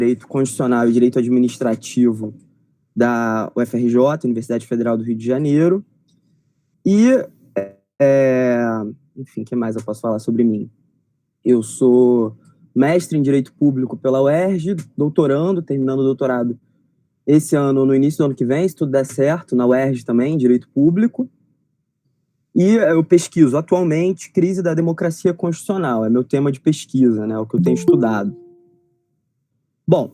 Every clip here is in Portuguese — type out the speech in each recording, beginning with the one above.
Direito Constitucional e Direito Administrativo da UFRJ, Universidade Federal do Rio de Janeiro. E, enfim, o que mais eu posso falar sobre mim? Eu sou mestre em Direito Público pela UERJ, doutorando, terminando o doutorado esse ano, no início do ano que vem, se tudo der certo, na UERJ também, em Direito Público. E eu pesquiso atualmente crise da democracia constitucional, é meu tema de pesquisa, né, o que eu tenho estudado. Bom,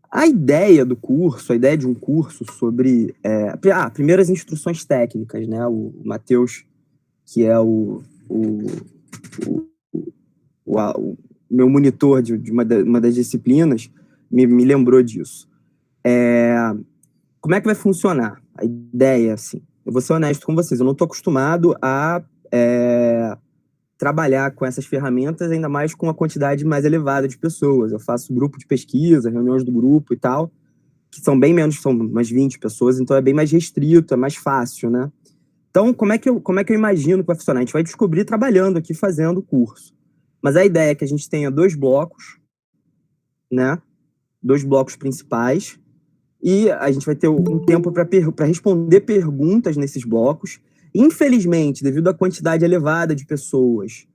a ideia do curso, a ideia de um curso sobre... primeiro as instruções técnicas, né, o Matheus, que é o meu monitor de uma das disciplinas, me lembrou disso. Como é que vai funcionar? A ideia, assim, eu vou ser honesto com vocês, eu não estou acostumado a trabalhar com essas ferramentas, ainda mais com uma quantidade mais elevada de pessoas. Eu faço grupo de pesquisa, reuniões do grupo e tal, que são bem menos, são umas 20 pessoas, então é bem mais restrito, é mais fácil, né? Então, como é que eu imagino que vai funcionar? A gente vai descobrir trabalhando aqui, fazendo o curso. Mas a ideia é que a gente tenha 2 blocos, né? 2 blocos principais, e a gente vai ter um tempo para responder perguntas nesses blocos. Infelizmente, devido à quantidade elevada de pessoas,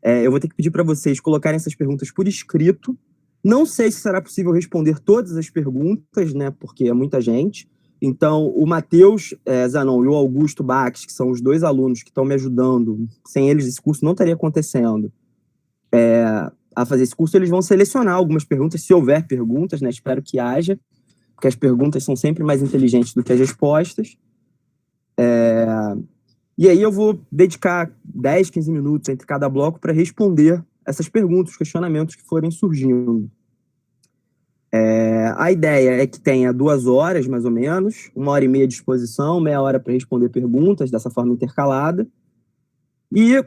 eu vou ter que pedir para vocês colocarem essas perguntas por escrito. Não sei se será possível responder todas as perguntas, né, porque é muita gente. Então, o Matheus Zanon e o Augusto Bax, que são os 2 alunos que estão me ajudando, sem eles esse curso não estaria acontecendo, a fazer esse curso, eles vão selecionar algumas perguntas, se houver perguntas, né, espero que haja, porque as perguntas são sempre mais inteligentes do que as respostas. E aí eu vou dedicar 10, 15 minutos entre cada bloco para responder essas perguntas, questionamentos que forem surgindo. A ideia é que tenha 2 horas, mais ou menos, 1h30 de exposição, meia hora para responder perguntas, dessa forma intercalada. E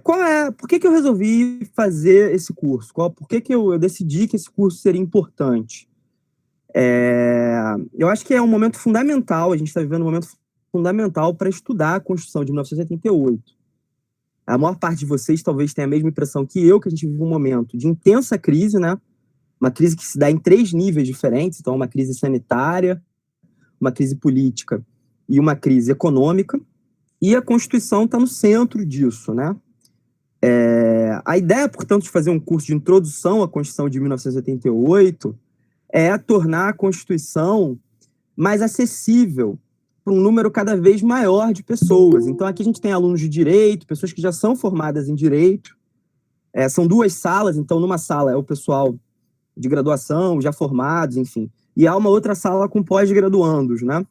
por que eu resolvi fazer esse curso? Por que eu decidi que esse curso seria importante? Eu acho que é um momento fundamental, a gente está vivendo um momento fundamental para estudar a Constituição de 1988. A maior parte de vocês talvez tenha a mesma impressão que eu, que a gente vive um momento de intensa crise, né? Uma crise que se dá em 3 níveis diferentes, então uma crise sanitária, uma crise política e uma crise econômica, e a Constituição está no centro disso, né? A ideia, portanto, de fazer um curso de introdução à Constituição de 1988 é tornar a Constituição mais acessível para um número cada vez maior de pessoas. Então, aqui a gente tem alunos de direito, pessoas que já são formadas em direito. São 2 salas, então numa sala é o pessoal de graduação, já formados, enfim. E há uma outra sala com pós-graduandos, né?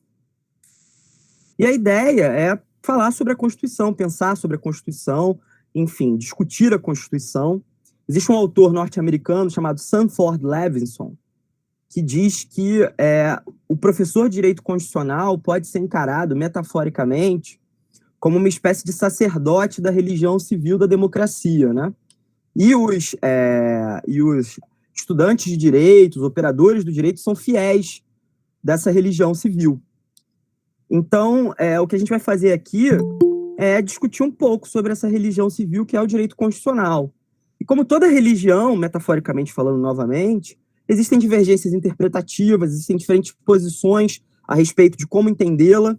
E a ideia é falar sobre a Constituição, pensar sobre a Constituição, enfim, discutir a Constituição. Existe um autor norte-americano chamado Sanford Levinson, que diz que o professor de direito constitucional pode ser encarado, metaforicamente, como uma espécie de sacerdote da religião civil da democracia, né? E os estudantes de direito, os operadores do direito, são fiéis dessa religião civil. Então, o que a gente vai fazer aqui é discutir um pouco sobre essa religião civil, que é o direito constitucional. E como toda religião, metaforicamente falando novamente, existem divergências interpretativas, existem diferentes posições a respeito de como entendê-la,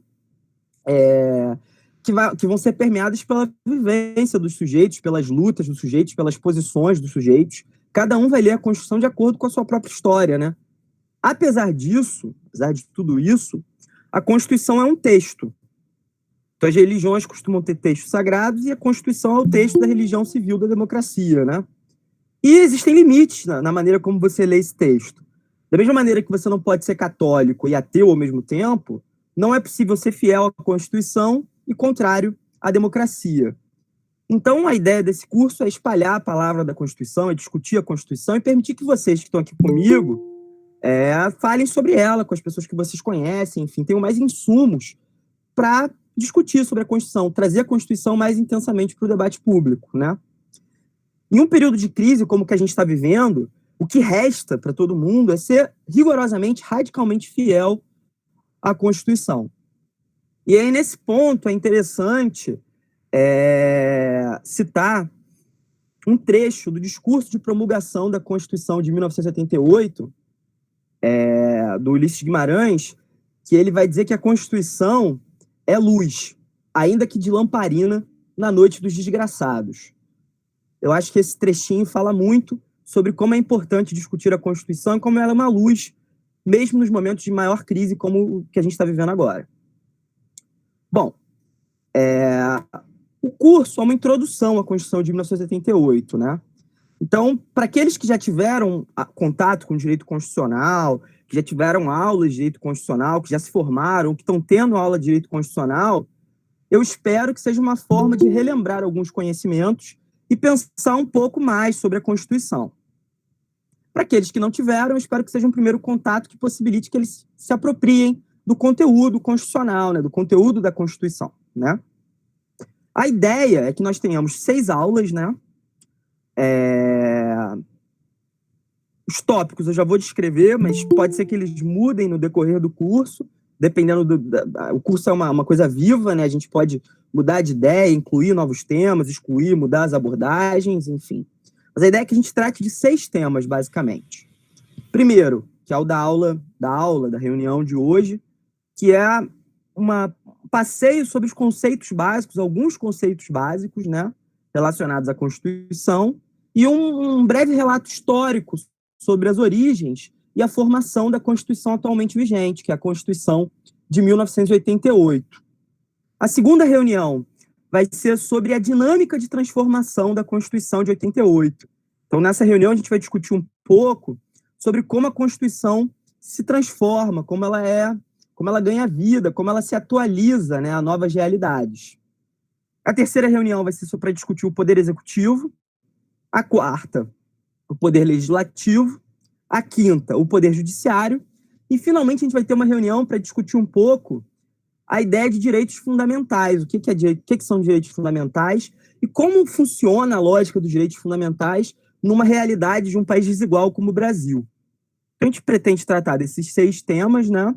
que vão ser permeadas pela vivência dos sujeitos, pelas lutas dos sujeitos, pelas posições dos sujeitos. Cada um vai ler a Constituição de acordo com a sua própria história, né? Apesar disso, apesar de tudo isso, a Constituição é um texto. Então, as religiões costumam ter textos sagrados e a Constituição é o texto da religião civil da democracia, né? E existem limites na maneira como você lê esse texto. Da mesma maneira que você não pode ser católico e ateu ao mesmo tempo, não é possível ser fiel à Constituição e contrário à democracia. Então, a ideia desse curso é espalhar a palavra da Constituição, é discutir a Constituição e permitir que vocês que estão aqui comigo falem sobre ela com as pessoas que vocês conhecem, enfim, tenham mais insumos para discutir sobre a Constituição, trazer a Constituição mais intensamente para o debate público, né? Em um período de crise como o que a gente está vivendo, o que resta para todo mundo é ser rigorosamente, radicalmente fiel à Constituição. E aí, nesse ponto, é interessante citar um trecho do discurso de promulgação da Constituição de 1988, do Ulisses Guimarães, que ele vai dizer que a Constituição é luz, ainda que de lamparina, na noite dos desgraçados. Eu acho que esse trechinho fala muito sobre como é importante discutir a Constituição e como ela é uma luz, mesmo nos momentos de maior crise como o que a gente está vivendo agora. Bom, o curso é uma introdução à Constituição de 1988, né? Então, para aqueles que já tiveram contato com o direito constitucional, que já tiveram aulas de direito constitucional, que já se formaram, que estão tendo aula de direito constitucional, eu espero que seja uma forma de relembrar alguns conhecimentos e pensar um pouco mais sobre a Constituição. Para aqueles que não tiveram, eu espero que seja um primeiro contato que possibilite que eles se apropriem do conteúdo constitucional, né, do conteúdo da Constituição, né? A ideia é que nós tenhamos 6 aulas, né? Os tópicos eu já vou descrever, mas pode ser que eles mudem no decorrer do curso, dependendo o curso é uma coisa viva, né? A gente pode mudar de ideia, incluir novos temas, excluir, mudar as abordagens, enfim. Mas a ideia é que a gente trate de 6 temas, basicamente. Primeiro, que é o da reunião de hoje, que é um passeio sobre os conceitos básicos, alguns conceitos básicos, né, relacionados à Constituição, e um breve relato histórico sobre as origens e a formação da Constituição atualmente vigente, que é a Constituição de 1988. A segunda reunião vai ser sobre a dinâmica de transformação da Constituição de 88. Então, nessa reunião, a gente vai discutir um pouco sobre como a Constituição se transforma, como ela ganha vida, como ela se atualiza, né, a novas realidades. A terceira reunião vai ser só para discutir o Poder Executivo, a quarta, o Poder Legislativo, a quinta, o Poder Judiciário, e, finalmente, a gente vai ter uma reunião para discutir um pouco a ideia de direitos fundamentais, o que são direitos fundamentais e como funciona a lógica dos direitos fundamentais numa realidade de um país desigual como o Brasil. Então, a gente pretende tratar desses 6 temas, né?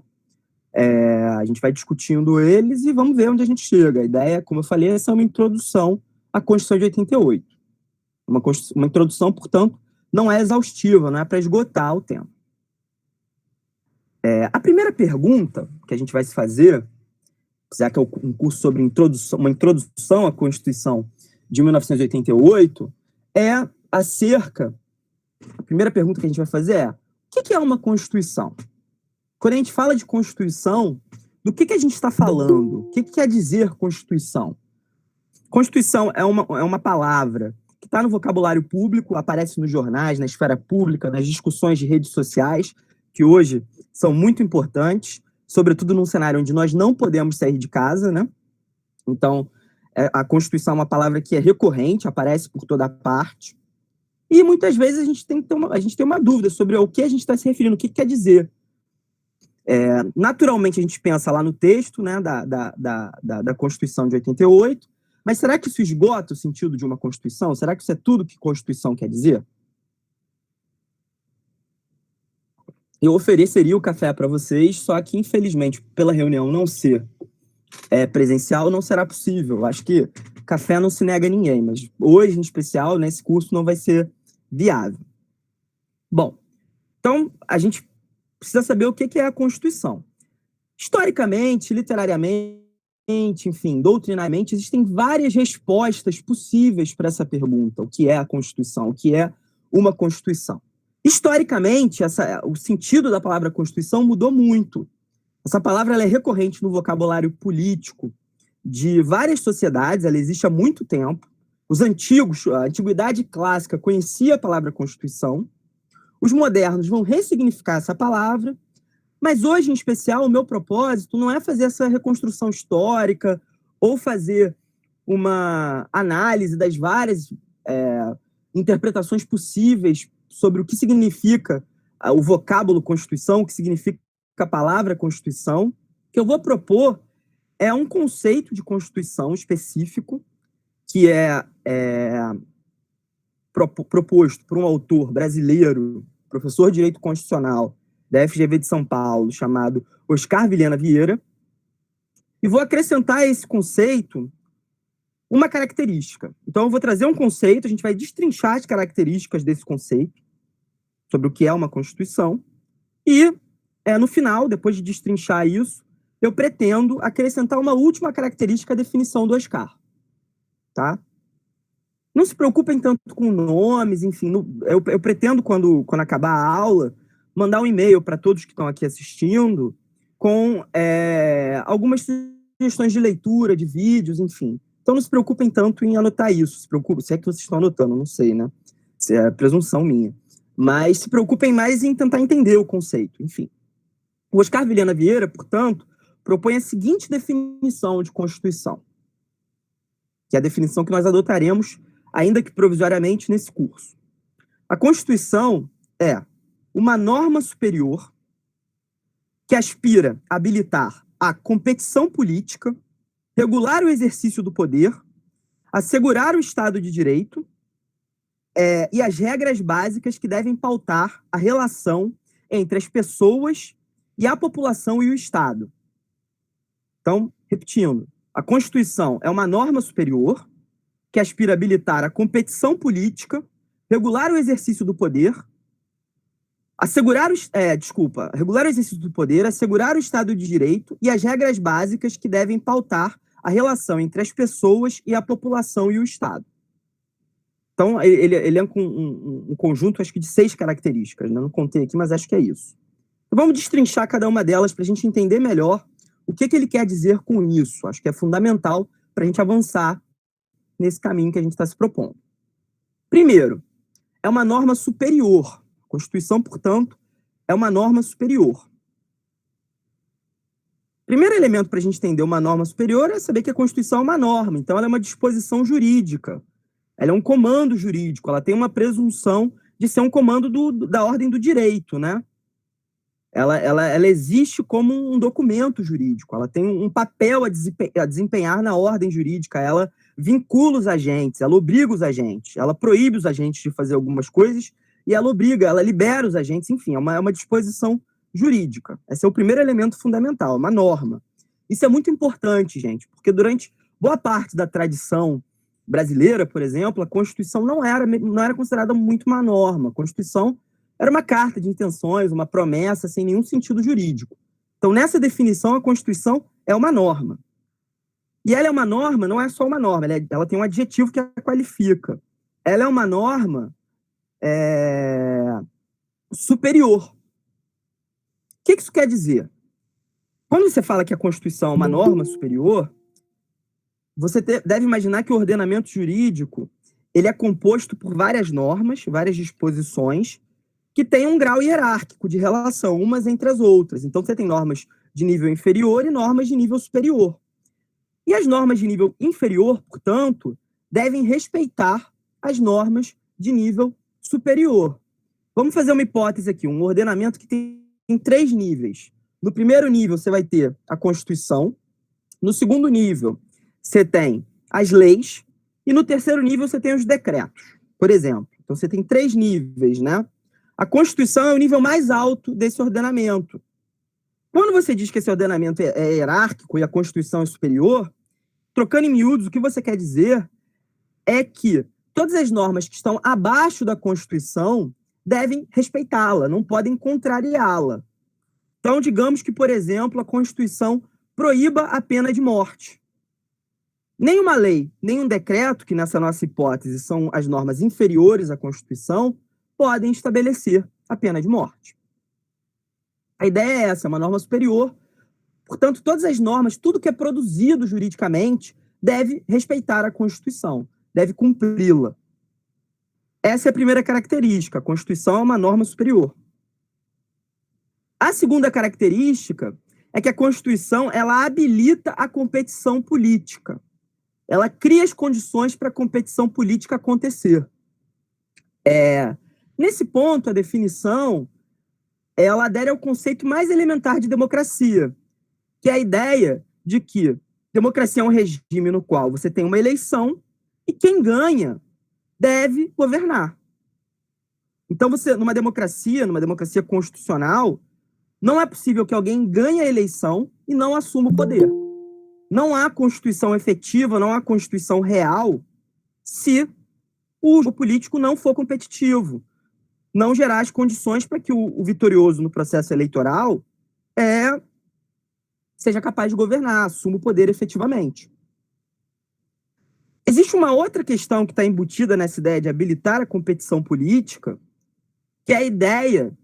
A gente vai discutindo eles e vamos ver onde a gente chega. A ideia, como eu falei, é uma introdução à Constituição de 88. Uma introdução, portanto, não é exaustiva, não é para esgotar o tema. A primeira pergunta que a gente vai se fazer, já que é um curso sobre uma introdução à Constituição de 1988, a primeira pergunta que a gente vai fazer é: o que é uma Constituição? Quando a gente fala de Constituição, do que a gente está falando? O que quer dizer Constituição? Constituição é uma palavra que está no vocabulário público, aparece nos jornais, na esfera pública, nas discussões de redes sociais, que hoje são muito importantes, sobretudo num cenário onde nós não podemos sair de casa, né? Então, a Constituição é uma palavra que é recorrente, aparece por toda parte, e muitas vezes a gente tem uma dúvida sobre o que a gente está se referindo, o que quer dizer. Naturalmente, a gente pensa lá no texto, né, da Constituição de 88, mas será que isso esgota o sentido de uma Constituição? Será que isso é tudo que Constituição quer dizer? Eu ofereceria o café para vocês, só que, infelizmente, pela reunião não ser presencial, não será possível. Acho que café não se nega a ninguém, mas hoje, em especial, nesse curso, não vai ser viável. Bom, então, a gente precisa saber o que é a Constituição. Historicamente, literariamente, enfim, doutrinariamente, existem várias respostas possíveis para essa pergunta: o que é a Constituição? O que é uma Constituição? Historicamente, o sentido da palavra Constituição mudou muito. Essa palavra ela é recorrente no vocabulário político de várias sociedades, ela existe há muito tempo. Os antigos, a antiguidade clássica conhecia a palavra Constituição. Os modernos vão ressignificar essa palavra, mas hoje, em especial, o meu propósito não é fazer essa reconstrução histórica ou fazer uma análise das várias interpretações possíveis sobre o que significa o vocábulo Constituição, o que significa a palavra Constituição. O que eu vou propor é um conceito de Constituição específico que é proposto por um autor brasileiro, professor de Direito Constitucional da FGV de São Paulo, chamado Oscar Vilhena Vieira, e vou acrescentar a esse conceito uma característica. Então, eu vou trazer um conceito, a gente vai destrinchar as características desse conceito, sobre o que é uma Constituição, E, no final, depois de destrinchar isso, eu pretendo acrescentar uma última característica à definição do Oscar. Tá? Não se preocupem tanto com nomes, enfim. Eu pretendo, quando acabar a aula, mandar um e-mail para todos que estão aqui assistindo com algumas sugestões de leitura, de vídeos, enfim. Então não se preocupem tanto em anotar isso. Se é que vocês estão anotando, não sei, né? Se é presunção minha. Mas se preocupem mais em tentar entender o conceito, enfim. O Oscar Vilhena Vieira, portanto, propõe a seguinte definição de Constituição, que é a definição que nós adotaremos, ainda que provisoriamente, nesse curso. A Constituição é uma norma superior que aspira a habilitar a competição política, regular o exercício do poder, assegurar o Estado de Direito e as regras básicas que devem pautar a relação entre as pessoas e a população e o Estado. Então, repetindo, a Constituição é uma norma superior que aspira a habilitar a competição política, regular o exercício do poder, regular o exercício do poder, assegurar o Estado de Direito e as regras básicas que devem pautar a relação entre as pessoas e a população e o Estado. Então, ele é um conjunto, acho que, de 6 características, né? Não contei aqui, mas acho que é isso. Então, vamos destrinchar cada uma delas para a gente entender melhor o que ele quer dizer com isso. Acho que é fundamental para a gente avançar nesse caminho que a gente está se propondo. Primeiro, é uma norma superior. A Constituição, portanto, é uma norma superior. Primeiro elemento para a gente entender uma norma superior é saber que a Constituição é uma norma, então ela é uma disposição jurídica, ela é um comando jurídico, ela tem uma presunção de ser um comando da ordem do direito, né? Ela existe como um documento jurídico, ela tem um papel a desempenhar na ordem jurídica, ela vincula os agentes, ela obriga os agentes, ela proíbe os agentes de fazer algumas coisas e ela libera os agentes, enfim, é uma disposição jurídica. Esse é o primeiro elemento fundamental, uma norma. Isso é muito importante, gente, porque durante boa parte da tradição brasileira, por exemplo, a Constituição não era considerada muito uma norma. A Constituição era uma carta de intenções, uma promessa sem nenhum sentido jurídico. Então, nessa definição, a Constituição é uma norma. E ela é uma norma, não é só uma norma, ela tem um adjetivo que a qualifica. Ela é uma norma superior. O que isso quer dizer? Quando você fala que a Constituição é uma norma superior, você deve imaginar que o ordenamento jurídico ele é composto por várias normas, várias disposições, que têm um grau hierárquico de relação umas entre as outras. Então, você tem normas de nível inferior e normas de nível superior. E as normas de nível inferior, portanto, devem respeitar as normas de nível superior. Vamos fazer uma hipótese aqui, um ordenamento que tem 3 níveis. No primeiro nível, você vai ter a Constituição. No segundo nível, você tem as leis. E no terceiro nível, você tem os decretos, por exemplo. Então, você tem 3 níveis, né? A Constituição é o nível mais alto desse ordenamento. Quando você diz que esse ordenamento é hierárquico e a Constituição é superior, trocando em miúdos, o que você quer dizer é que todas as normas que estão abaixo da Constituição devem respeitá-la, não podem contrariá-la. Então, digamos que, por exemplo, a Constituição proíba a pena de morte. Nenhuma lei, nenhum decreto, que nessa nossa hipótese são as normas inferiores à Constituição, podem estabelecer a pena de morte. A ideia é essa, é uma norma superior. Portanto, todas as normas, tudo que é produzido juridicamente, deve respeitar a Constituição, deve cumpri-la. Essa é a primeira característica, a Constituição é uma norma superior. A segunda característica é que a Constituição ela habilita a competição política. Ela cria as condições para a competição política acontecer. Nesse ponto, a definição ela adere ao conceito mais elementar de democracia, que é a ideia de que democracia é um regime no qual você tem uma eleição e quem ganha deve governar. Então, numa democracia constitucional, não é possível que alguém ganhe a eleição e não assuma o poder. Não há Constituição efetiva, não há Constituição real, se o político não for competitivo. não gerar as condições para que o vitorioso no processo eleitoral seja capaz de governar, assuma o poder efetivamente. Existe uma outra questão que está embutida nessa ideia de habilitar a competição política, que é a ideia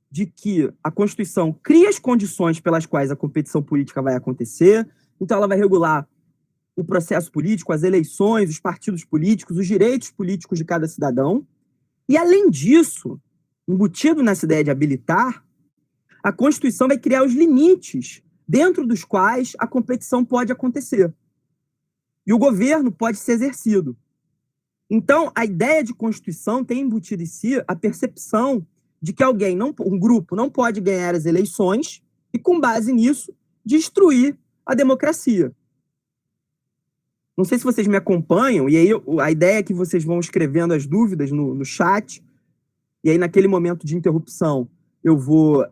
de que a Constituição cria as condições pelas quais a competição política vai acontecer, então ela vai regular o processo político, as eleições, os partidos políticos, os direitos políticos de cada cidadão, e além disso, embutido nessa ideia de habilitar, a Constituição vai criar os limites dentro dos quais a competição pode acontecer. E o governo pode ser exercido. Então, a ideia de Constituição tem embutido em si a percepção de que um grupo não pode ganhar as eleições e, com base nisso, destruir a democracia. Não sei se vocês me acompanham, e aí a ideia é que vocês vão escrevendo as dúvidas no chat, e aí naquele momento de interrupção eu vou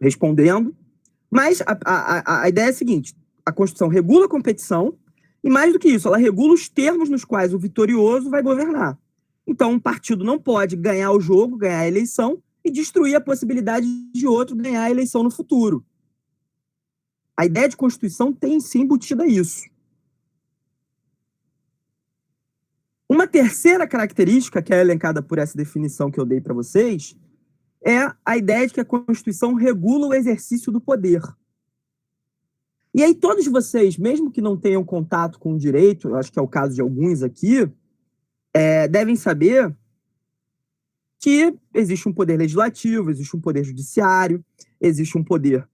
respondendo. Mas a ideia é a seguinte: a Constituição regula a competição, e mais do que isso, ela regula os termos nos quais o vitorioso vai governar. Então, um partido não pode ganhar o jogo, ganhar a eleição, e destruir a possibilidade de outro ganhar a eleição no futuro. A ideia de Constituição tem sim embutida isso. Uma terceira característica que é elencada por essa definição que eu dei para vocês é a ideia de que a Constituição regula o exercício do poder. E aí todos vocês, mesmo que não tenham contato com o direito, eu acho que é o caso de alguns aqui, devem saber que existe um poder legislativo, existe um poder judiciário, existe um poder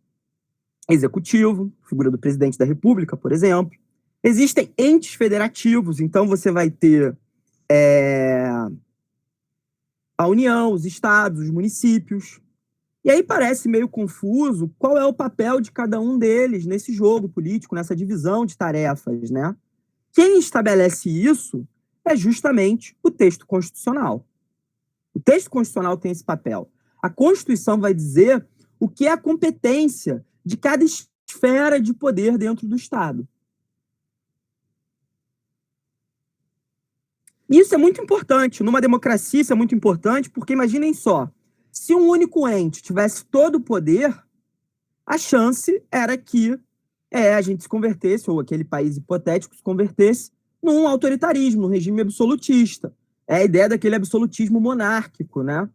executivo, figura do presidente da República, por exemplo. Existem entes federativos, então você vai ter a União, os estados, os municípios. E aí parece meio confuso qual é o papel de cada um deles nesse jogo político, nessa divisão de tarefas, né? Quem estabelece isso é justamente o texto constitucional. O texto constitucional tem esse papel. A Constituição vai dizer o que é a competência de cada esfera de poder dentro do Estado. Isso é muito importante. Numa democracia, isso é muito importante, porque imaginem só, se um único ente tivesse todo o poder, a chance era que a gente se convertesse, ou aquele país hipotético se convertesse, num autoritarismo, num regime absolutista. É a ideia daquele absolutismo monárquico, né?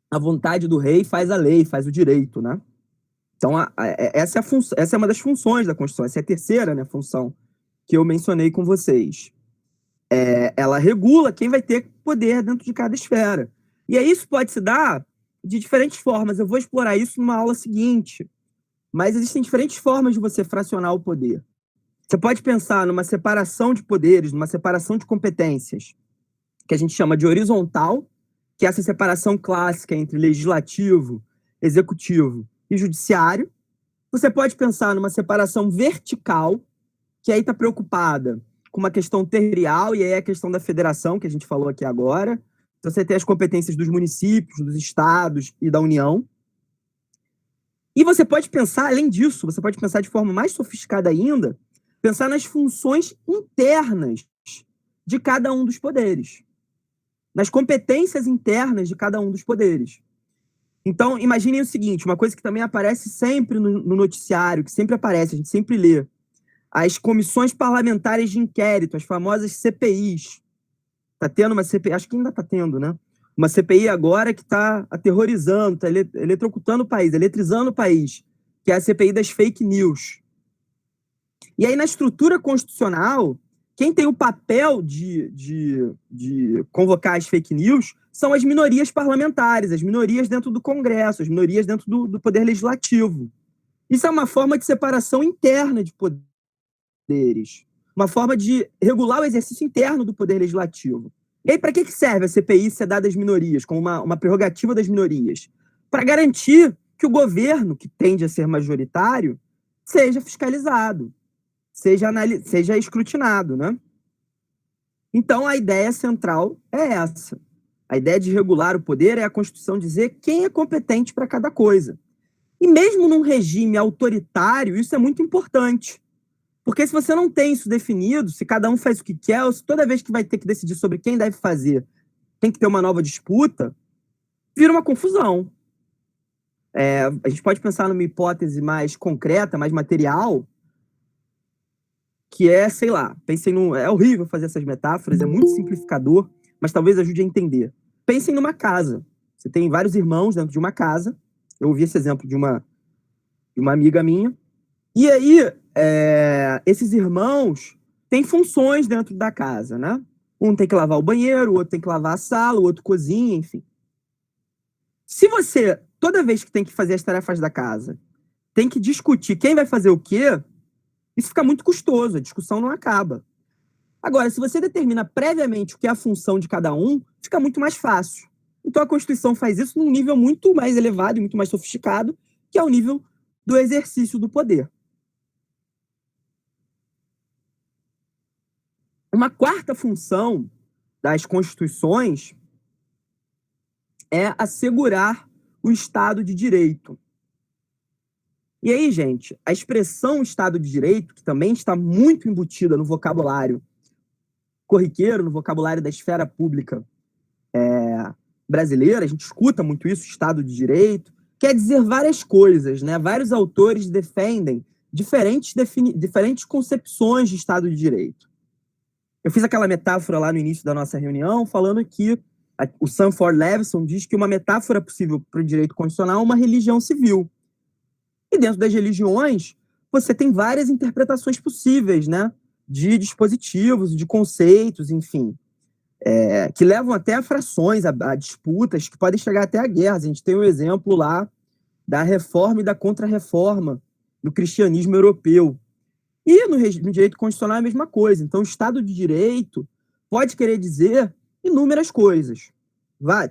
A vontade do rei faz a lei, faz o direito, né? Então, essa é uma das funções da Constituição, essa é a terceira, né, função que eu mencionei com vocês. Ela regula quem vai ter poder dentro de cada esfera. E aí isso pode se dar de diferentes formas. Eu vou explorar isso numa aula seguinte. Mas existem diferentes formas de você fracionar o poder. Você pode pensar numa separação de poderes, numa separação de competências, que a gente chama de horizontal, que é essa separação clássica entre legislativo, executivo e judiciário. Você pode pensar numa separação vertical, que aí está preocupada com uma questão territorial, e aí é a questão da federação, que a gente falou aqui agora. Então, você tem as competências dos municípios, dos estados e da União. E você pode pensar, além disso, você pode pensar de forma mais sofisticada ainda, pensar nas funções internas de cada um dos poderes, nas competências internas de cada um dos poderes. Então, imaginem o seguinte, uma coisa que também aparece sempre no noticiário, que sempre aparece, a gente sempre lê, as comissões parlamentares de inquérito, as famosas CPIs. Está tendo uma CPI, acho que ainda está tendo, né? Uma CPI agora que está aterrorizando, está eletrocutando o país, eletrizando o país, que é a CPI das fake news. E aí, na estrutura constitucional, quem tem o papel de convocar as fake news são as minorias parlamentares, as minorias dentro do Congresso, as minorias dentro do Poder Legislativo. Isso é uma forma de separação interna de poderes, uma forma de regular o exercício interno do Poder Legislativo. E aí, para que serve a CPI ser dada às minorias, como uma prerrogativa das minorias? Para garantir que o governo, que tende a ser majoritário, seja fiscalizado, seja escrutinado, né? Então, a ideia central é essa. A ideia de regular o poder é a Constituição dizer quem é competente para cada coisa. E mesmo num regime autoritário, isso é muito importante. Porque se você não tem isso definido, se cada um faz o que quer, ou se toda vez que vai ter que decidir sobre quem deve fazer, tem que ter uma nova disputa, vira uma confusão. A gente pode pensar numa hipótese mais concreta, mais material, que é, sei lá, pensem num... É horrível fazer essas metáforas, é muito simplificador, mas talvez ajude a entender. Pensem numa casa. Você tem vários irmãos dentro de uma casa. Eu ouvi esse exemplo de uma amiga minha. E aí, esses irmãos têm funções dentro da casa, né? Um tem que lavar o banheiro, o outro tem que lavar a sala, o outro cozinha, enfim. Se você, toda vez que tem que fazer as tarefas da casa, tem que discutir quem vai fazer o quê, isso fica muito custoso, a discussão não acaba. Agora, se você determina previamente o que é a função de cada um, fica muito mais fácil. Então, a Constituição faz isso num nível muito mais elevado e muito mais sofisticado, que é o nível do exercício do poder. Uma quarta função das constituições é assegurar o Estado de Direito. E aí, gente, a expressão Estado de Direito, que também está muito embutida no vocabulário corriqueiro, no vocabulário da esfera pública brasileira, a gente escuta muito isso, Estado de Direito, quer dizer várias coisas, né? Vários autores defendem diferentes concepções de Estado de Direito. Eu fiz aquela metáfora lá no início da nossa reunião, falando que o Sanford Levinson diz que uma metáfora possível para o direito constitucional é uma religião civil. E dentro das religiões, você tem várias interpretações possíveis, né? De dispositivos, de conceitos, enfim, que levam até a frações, a disputas, que podem chegar até a guerras. A gente tem um exemplo lá da reforma e da contra-reforma no cristianismo europeu. E no direito constitucional é a mesma coisa. Então, o Estado de Direito pode querer dizer inúmeras coisas.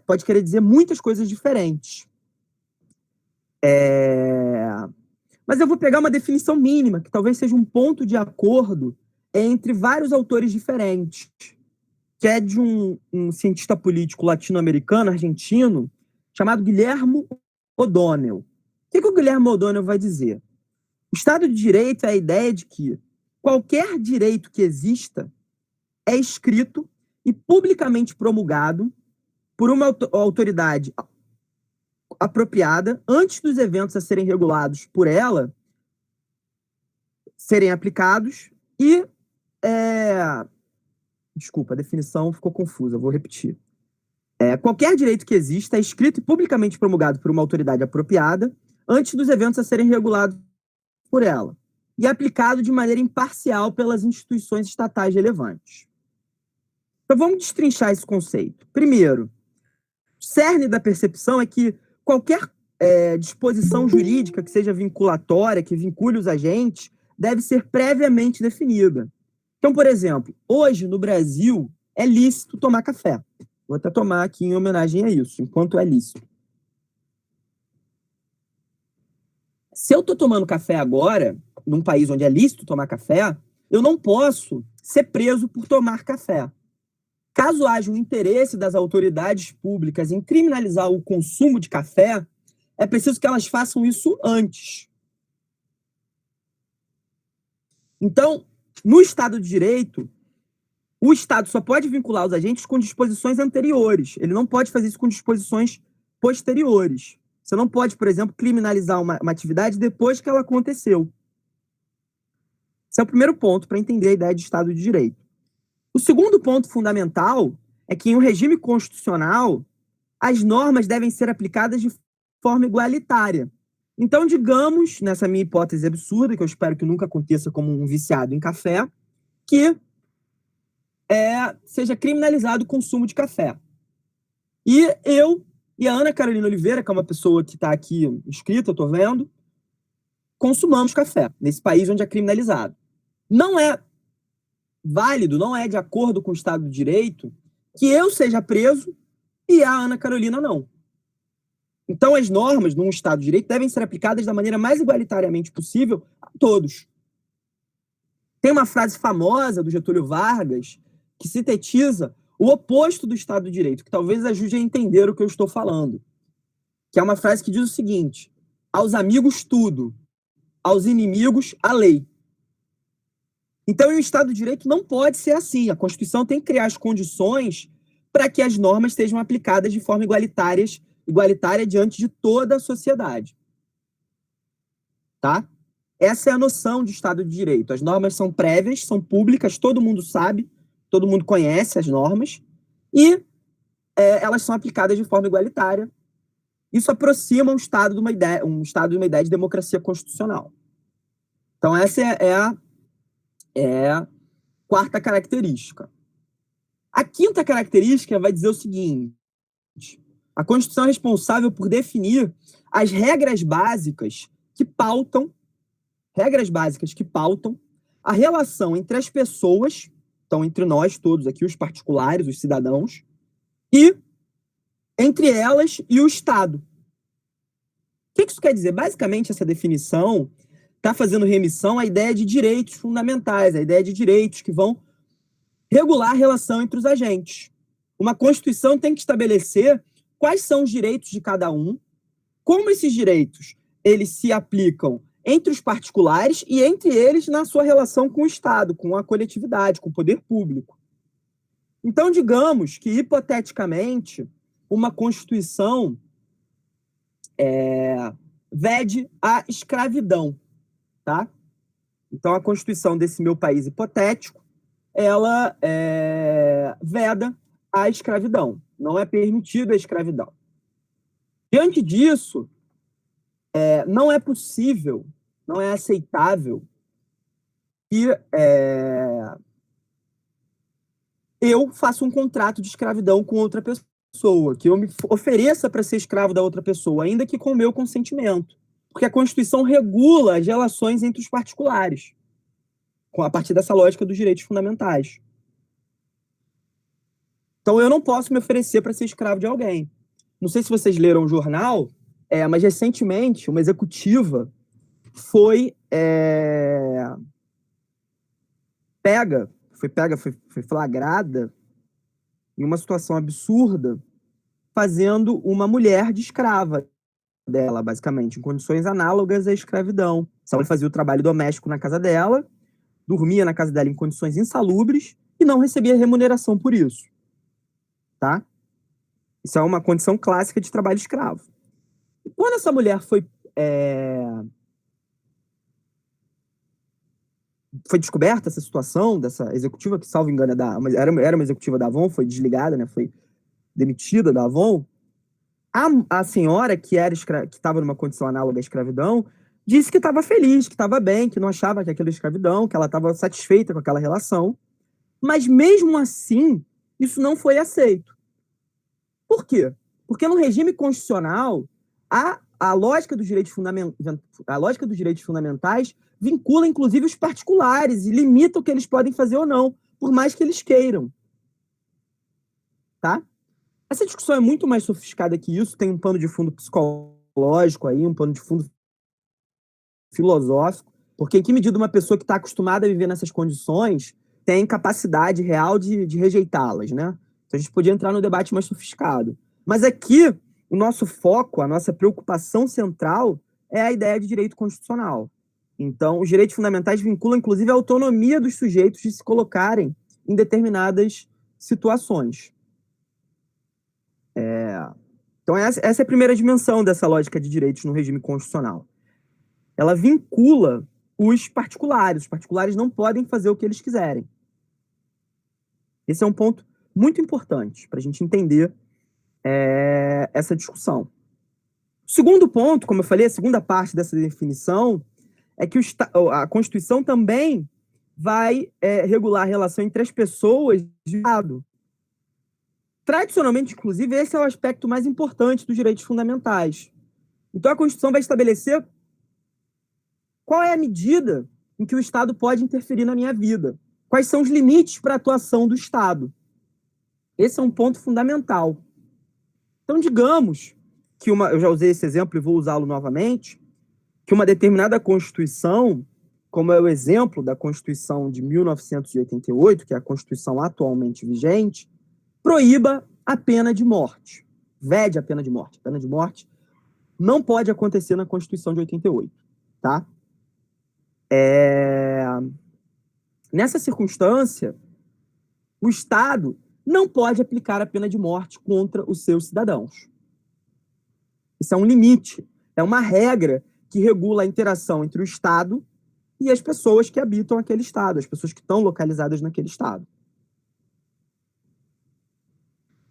Pode querer dizer muitas coisas diferentes. Mas eu vou pegar uma definição mínima, que talvez seja um ponto de acordo entre vários autores diferentes, que é de um cientista político latino-americano, argentino, chamado Guillermo O'Donnell. O que o Guillermo O'Donnell vai dizer? O Estado de Direito é a ideia de que qualquer direito que exista é escrito e publicamente promulgado por uma autoridade apropriada antes dos eventos a serem regulados por ela serem aplicados e... Desculpa, a definição ficou confusa, vou repetir. Qualquer direito que exista é escrito e publicamente promulgado por uma autoridade apropriada antes dos eventos a serem regulados por ela e aplicado de maneira imparcial pelas instituições estatais relevantes. Então, vamos destrinchar esse conceito. Primeiro, o cerne da percepção é que qualquer disposição jurídica que seja vinculatória, que vincule os agentes, deve ser previamente definida. Então, por exemplo, hoje no Brasil é lícito tomar café. Vou até tomar aqui em homenagem a isso, enquanto é lícito. Se eu estou tomando café agora, num país onde é lícito tomar café, eu não posso ser preso por tomar café. Caso haja um interesse das autoridades públicas em criminalizar o consumo de café, é preciso que elas façam isso antes. Então, no Estado de Direito, o Estado só pode vincular os agentes com disposições anteriores. Ele não pode fazer isso com disposições posteriores. Você não pode, por exemplo, criminalizar uma atividade depois que ela aconteceu. Esse é o primeiro ponto para entender a ideia de Estado de Direito. O segundo ponto fundamental é que, em um regime constitucional, as normas devem ser aplicadas de forma igualitária. Então, digamos, nessa minha hipótese absurda, que eu espero que nunca aconteça como um viciado em café, que seja criminalizado o consumo de café. E eu e a Ana Carolina Oliveira, que é uma pessoa que está aqui inscrita, eu estou vendo, consumamos café nesse país onde é criminalizado. Não é válido, não é de acordo com o Estado de Direito que eu seja preso e a Ana Carolina não. Então, as normas num Estado de Direito devem ser aplicadas da maneira mais igualitariamente possível a todos. Tem uma frase famosa do Getúlio Vargas que sintetiza o oposto do Estado de Direito, que talvez ajude a entender o que eu estou falando. Que é uma frase que diz o seguinte: aos amigos tudo, aos inimigos a lei. Então, o Estado de Direito não pode ser assim. A Constituição tem que criar as condições para que as normas sejam aplicadas de forma igualitária diante de toda a sociedade. Tá? Essa é a noção de Estado de Direito. As normas são prévias, são públicas, todo mundo sabe, todo mundo conhece as normas, e elas são aplicadas de forma igualitária. Isso aproxima um Estado de uma ideia de democracia constitucional. Então, essa é a quarta característica. A quinta característica vai dizer o seguinte: a Constituição é responsável por definir as regras básicas que pautam a relação entre as pessoas, então entre nós todos aqui, os particulares, os cidadãos, e entre elas e o Estado. O que isso quer dizer? Basicamente, essa definição está fazendo remissão à ideia de direitos fundamentais, a ideia de direitos que vão regular a relação entre os agentes. Uma Constituição tem que estabelecer quais são os direitos de cada um, como esses direitos eles se aplicam entre os particulares e entre eles na sua relação com o Estado, com a coletividade, com o poder público. Então, digamos que, hipoteticamente, uma Constituição vede a escravidão, tá? Então, a Constituição desse meu país hipotético, ela veda a escravidão. Não é permitida a escravidão. Diante disso, não é possível, não é aceitável que eu faça um contrato de escravidão com outra pessoa, que eu me ofereça para ser escravo da outra pessoa, ainda que com o meu consentimento. Porque a Constituição regula as relações entre os particulares, a partir dessa lógica dos direitos fundamentais. Então, eu não posso me oferecer para ser escravo de alguém. Não sei se vocês leram o jornal, mas recentemente uma executiva foi flagrada em uma situação absurda, fazendo uma mulher de escrava dela, basicamente, em condições análogas à escravidão. Então, ela fazia o trabalho doméstico na casa dela, dormia na casa dela em condições insalubres e não recebia remuneração por isso. Tá? Isso é uma condição clássica de trabalho escravo. E quando essa mulher foi descoberta essa situação dessa executiva, que, salvo engano, era uma executiva da Avon, foi desligada, né, foi demitida da Avon, a senhora, que estava numa condição análoga à escravidão, disse que estava feliz, que estava bem, que não achava que aquilo era escravidão, que ela estava satisfeita com aquela relação. Mas, mesmo assim, isso não foi aceito. Por quê? Porque no regime constitucional, a lógica dos direitos fundamentais vincula, inclusive, os particulares e limita o que eles podem fazer ou não, por mais que eles queiram. Tá? Essa discussão é muito mais sofisticada que isso, tem um pano de fundo psicológico aí, um pano de fundo filosófico, porque em que medida uma pessoa que está acostumada a viver nessas condições tem capacidade real de rejeitá-las, né? Então a gente podia entrar no debate mais sofisticado. Mas aqui, o nosso foco, a nossa preocupação central é a ideia de direito constitucional. Então, os direitos fundamentais vinculam, inclusive, a autonomia dos sujeitos de se colocarem em determinadas situações. Então, essa é a primeira dimensão dessa lógica de direitos no regime constitucional. Ela vincula os particulares. Os particulares não podem fazer o que eles quiserem. Esse é um ponto muito importante para a gente entender essa discussão. O segundo ponto, como eu falei, a segunda parte dessa definição é que a Constituição também vai regular a relação entre as pessoas de Estado. Tradicionalmente, inclusive, esse é o aspecto mais importante dos direitos fundamentais. Então, a Constituição vai estabelecer qual é a medida em que o Estado pode interferir na minha vida. Quais são os limites para a atuação do Estado. Esse é um ponto fundamental. Então, digamos que eu já usei esse exemplo e vou usá-lo novamente, que uma determinada Constituição, como é o exemplo da Constituição de 1988, que é a Constituição atualmente vigente, proíba a pena de morte, vede a pena de morte. A pena de morte não pode acontecer na Constituição de 88, tá? Nessa circunstância, o Estado não pode aplicar a pena de morte contra os seus cidadãos. Isso é um limite, é uma regra que regula a interação entre o Estado e as pessoas que habitam aquele Estado, as pessoas que estão localizadas naquele Estado.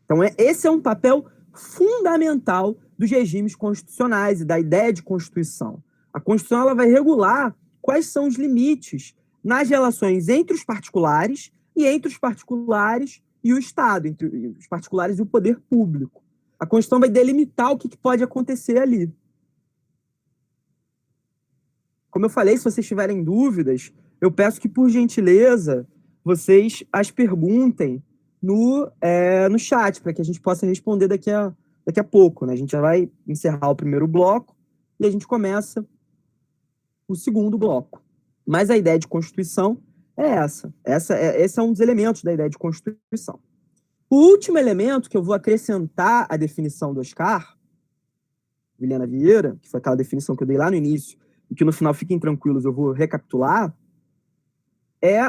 Então, esse é um papel fundamental dos regimes constitucionais e da ideia de Constituição. A Constituição ela vai regular quais são os limites nas relações entre os particulares e entre os particulares e o Estado, entre os particulares e o poder público. A Constituição vai delimitar o que pode acontecer ali. Como eu falei, se vocês tiverem dúvidas, eu peço que, por gentileza, vocês as perguntem no chat, para que a gente possa responder daqui a pouco, né? A gente já vai encerrar o primeiro bloco e a gente começa o segundo bloco. Mas a ideia de Constituição é essa. Esse é um dos elementos da ideia de Constituição. O último elemento que eu vou acrescentar à definição do Oscar Vilhena Vieira, que foi aquela definição que eu dei lá no início, e que no final, fiquem tranquilos, eu vou recapitular, é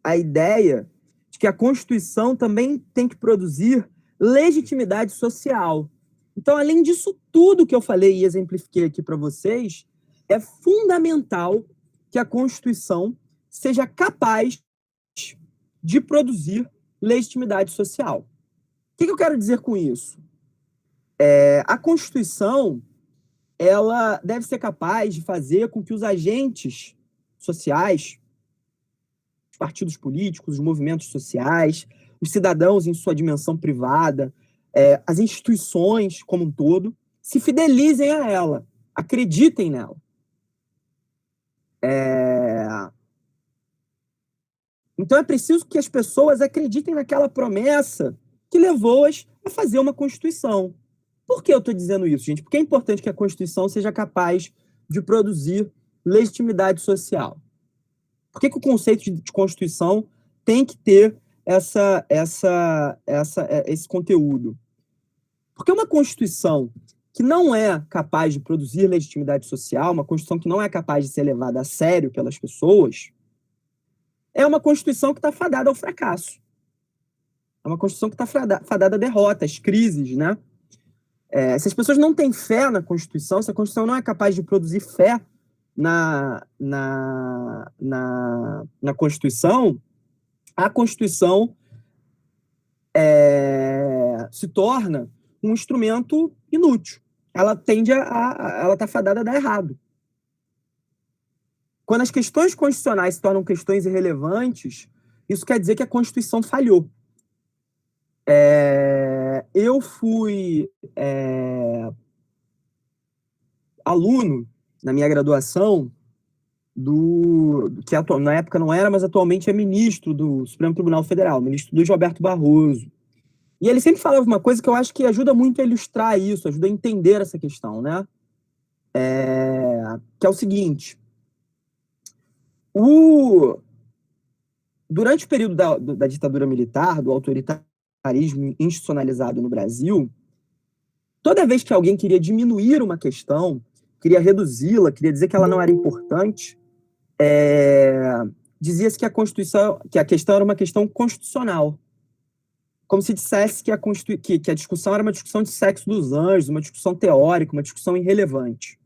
a ideia de que a Constituição também tem que produzir legitimidade social. Então, além disso tudo que eu falei e exemplifiquei aqui para vocês, é fundamental que a Constituição seja capaz de produzir legitimidade social. O que eu quero dizer com isso? A Constituição ela deve ser capaz de fazer com que os agentes sociais, os partidos políticos, os movimentos sociais, os cidadãos em sua dimensão privada, as instituições como um todo, se fidelizem a ela, acreditem nela. Então é preciso que as pessoas acreditem naquela promessa que levou-as a fazer uma Constituição. Por que eu estou dizendo isso, gente? Porque é importante que a Constituição seja capaz de produzir legitimidade social. Por que o conceito de Constituição tem que ter esse conteúdo? Porque uma Constituição que não é capaz de produzir legitimidade social, uma Constituição que não é capaz de ser levada a sério pelas pessoas, é uma Constituição que está fadada ao fracasso. É uma Constituição que está fadada a derrota, às crises, né? Se as pessoas não têm fé na Constituição, se a Constituição não é capaz de produzir fé na Constituição, a Constituição se torna um instrumento inútil. Ela tende ela está fadada a dar errado. Quando as questões constitucionais se tornam questões irrelevantes, isso quer dizer que a Constituição falhou. Eu fui aluno, na minha graduação, que na época não era, mas atualmente é ministro do Supremo Tribunal Federal, ministro Luiz Roberto Barroso. E ele sempre falava uma coisa que eu acho que ajuda muito a ilustrar isso, ajuda a entender essa questão, né? Que é o seguinte: durante o período da ditadura militar, do autoritarismo institucionalizado no Brasil, toda vez que alguém queria diminuir uma questão, queria reduzi-la, queria dizer que ela não era importante, dizia-se que a questão era uma questão constitucional. Como se dissesse que a discussão era uma discussão de sexo dos anjos, uma discussão teórica, uma discussão irrelevante.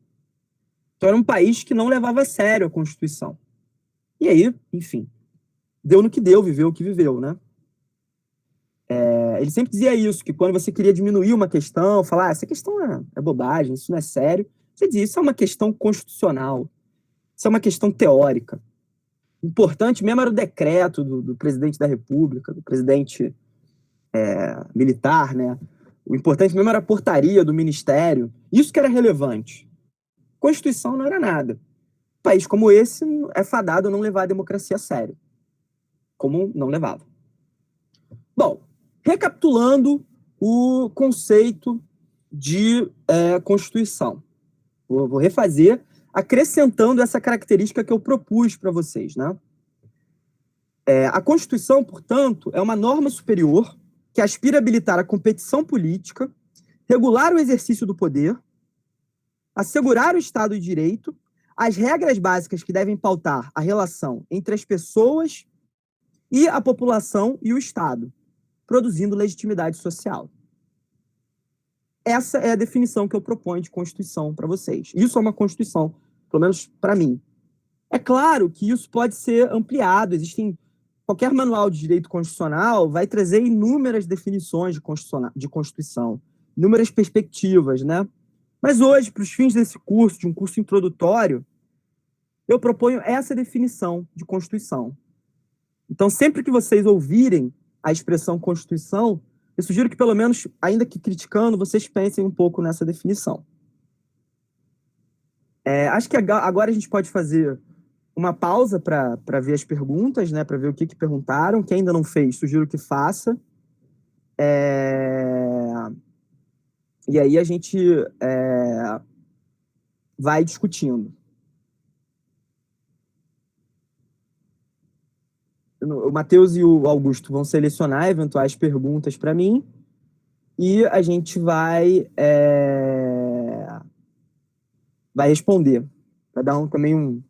Então era um país que não levava a sério a Constituição. E aí, enfim, deu no que deu, viveu o que viveu, né? Ele sempre dizia isso, que quando você queria diminuir uma questão, falar, essa questão é bobagem, isso não é sério, você dizia, isso é uma questão constitucional, isso é uma questão teórica. O importante mesmo era o decreto do presidente da República, do presidente militar, né? O importante mesmo era a portaria do ministério, isso que era relevante. Constituição não era nada. Um país como esse é fadado a não levar a democracia a sério, como não levava. Bom, recapitulando o conceito de Constituição. Vou refazer, acrescentando essa característica que eu propus para vocês, né? A Constituição, portanto, é uma norma superior que aspira a habilitar a competição política regular o exercício do poder, assegurar o Estado de Direito, as regras básicas que devem pautar a relação entre as pessoas e a população e o Estado, produzindo legitimidade social. Essa é a definição que eu proponho de Constituição para vocês. Isso é uma Constituição, pelo menos para mim. É claro que isso pode ser ampliado. Qualquer manual de direito constitucional vai trazer inúmeras definições de Constituição, inúmeras perspectivas, né? Mas hoje, para os fins desse curso, de um curso introdutório, eu proponho essa definição de Constituição. Então, sempre que vocês ouvirem a expressão Constituição, eu sugiro que, pelo menos, ainda que criticando, vocês pensem um pouco nessa definição. Acho que agora a gente pode fazer uma pausa para ver as perguntas, né, para ver o que perguntaram. Quem ainda não fez, sugiro que faça. E aí a gente vai discutindo. O Matheus e o Augusto vão selecionar eventuais perguntas para mim e a gente vai responder, para dar também um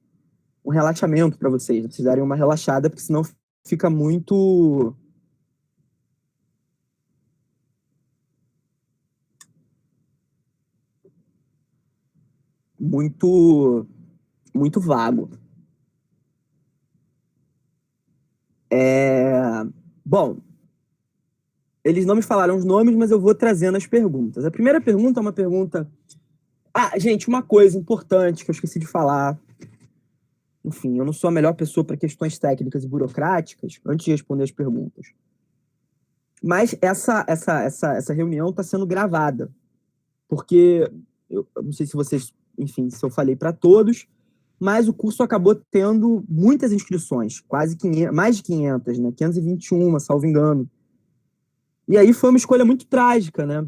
relaxamento para vocês, vocês darem uma relaxada, porque senão fica muito vago. Bom, eles não me falaram os nomes, mas eu vou trazendo as perguntas. A primeira pergunta é uma pergunta... gente, uma coisa importante que eu esqueci de falar. Enfim, eu não sou a melhor pessoa para questões técnicas e burocráticas, antes de responder as perguntas. Mas essa reunião está sendo gravada, porque eu não sei se vocês, enfim, se eu falei para todos, mas o curso acabou tendo muitas inscrições, quase 500, mais de 500, né? 521, salvo engano. E aí foi uma escolha muito trágica, né?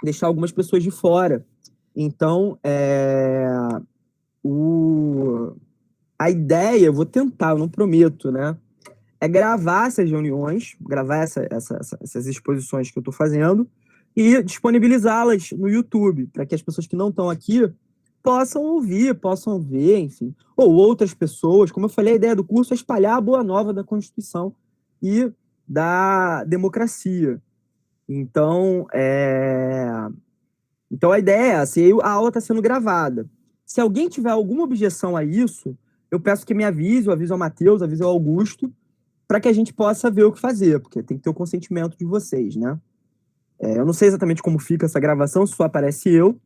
Deixar algumas pessoas de fora. Então, a ideia, eu vou tentar, eu não prometo, né? É gravar essas reuniões, gravar essas exposições que eu estou fazendo e disponibilizá-las no YouTube, para que as pessoas que não estão aqui possam ouvir, possam ver, enfim. Ou outras pessoas. Como eu falei, a ideia do curso é espalhar a boa nova da Constituição e da democracia. Então, a ideia é essa. E a aula está sendo gravada. Se alguém tiver alguma objeção a isso, eu peço que me avise, eu aviso ao Matheus, aviso ao Augusto, para que a gente possa ver o que fazer, porque tem que ter o consentimento de vocês, né? Eu não sei exatamente como fica essa gravação, se só aparece eu,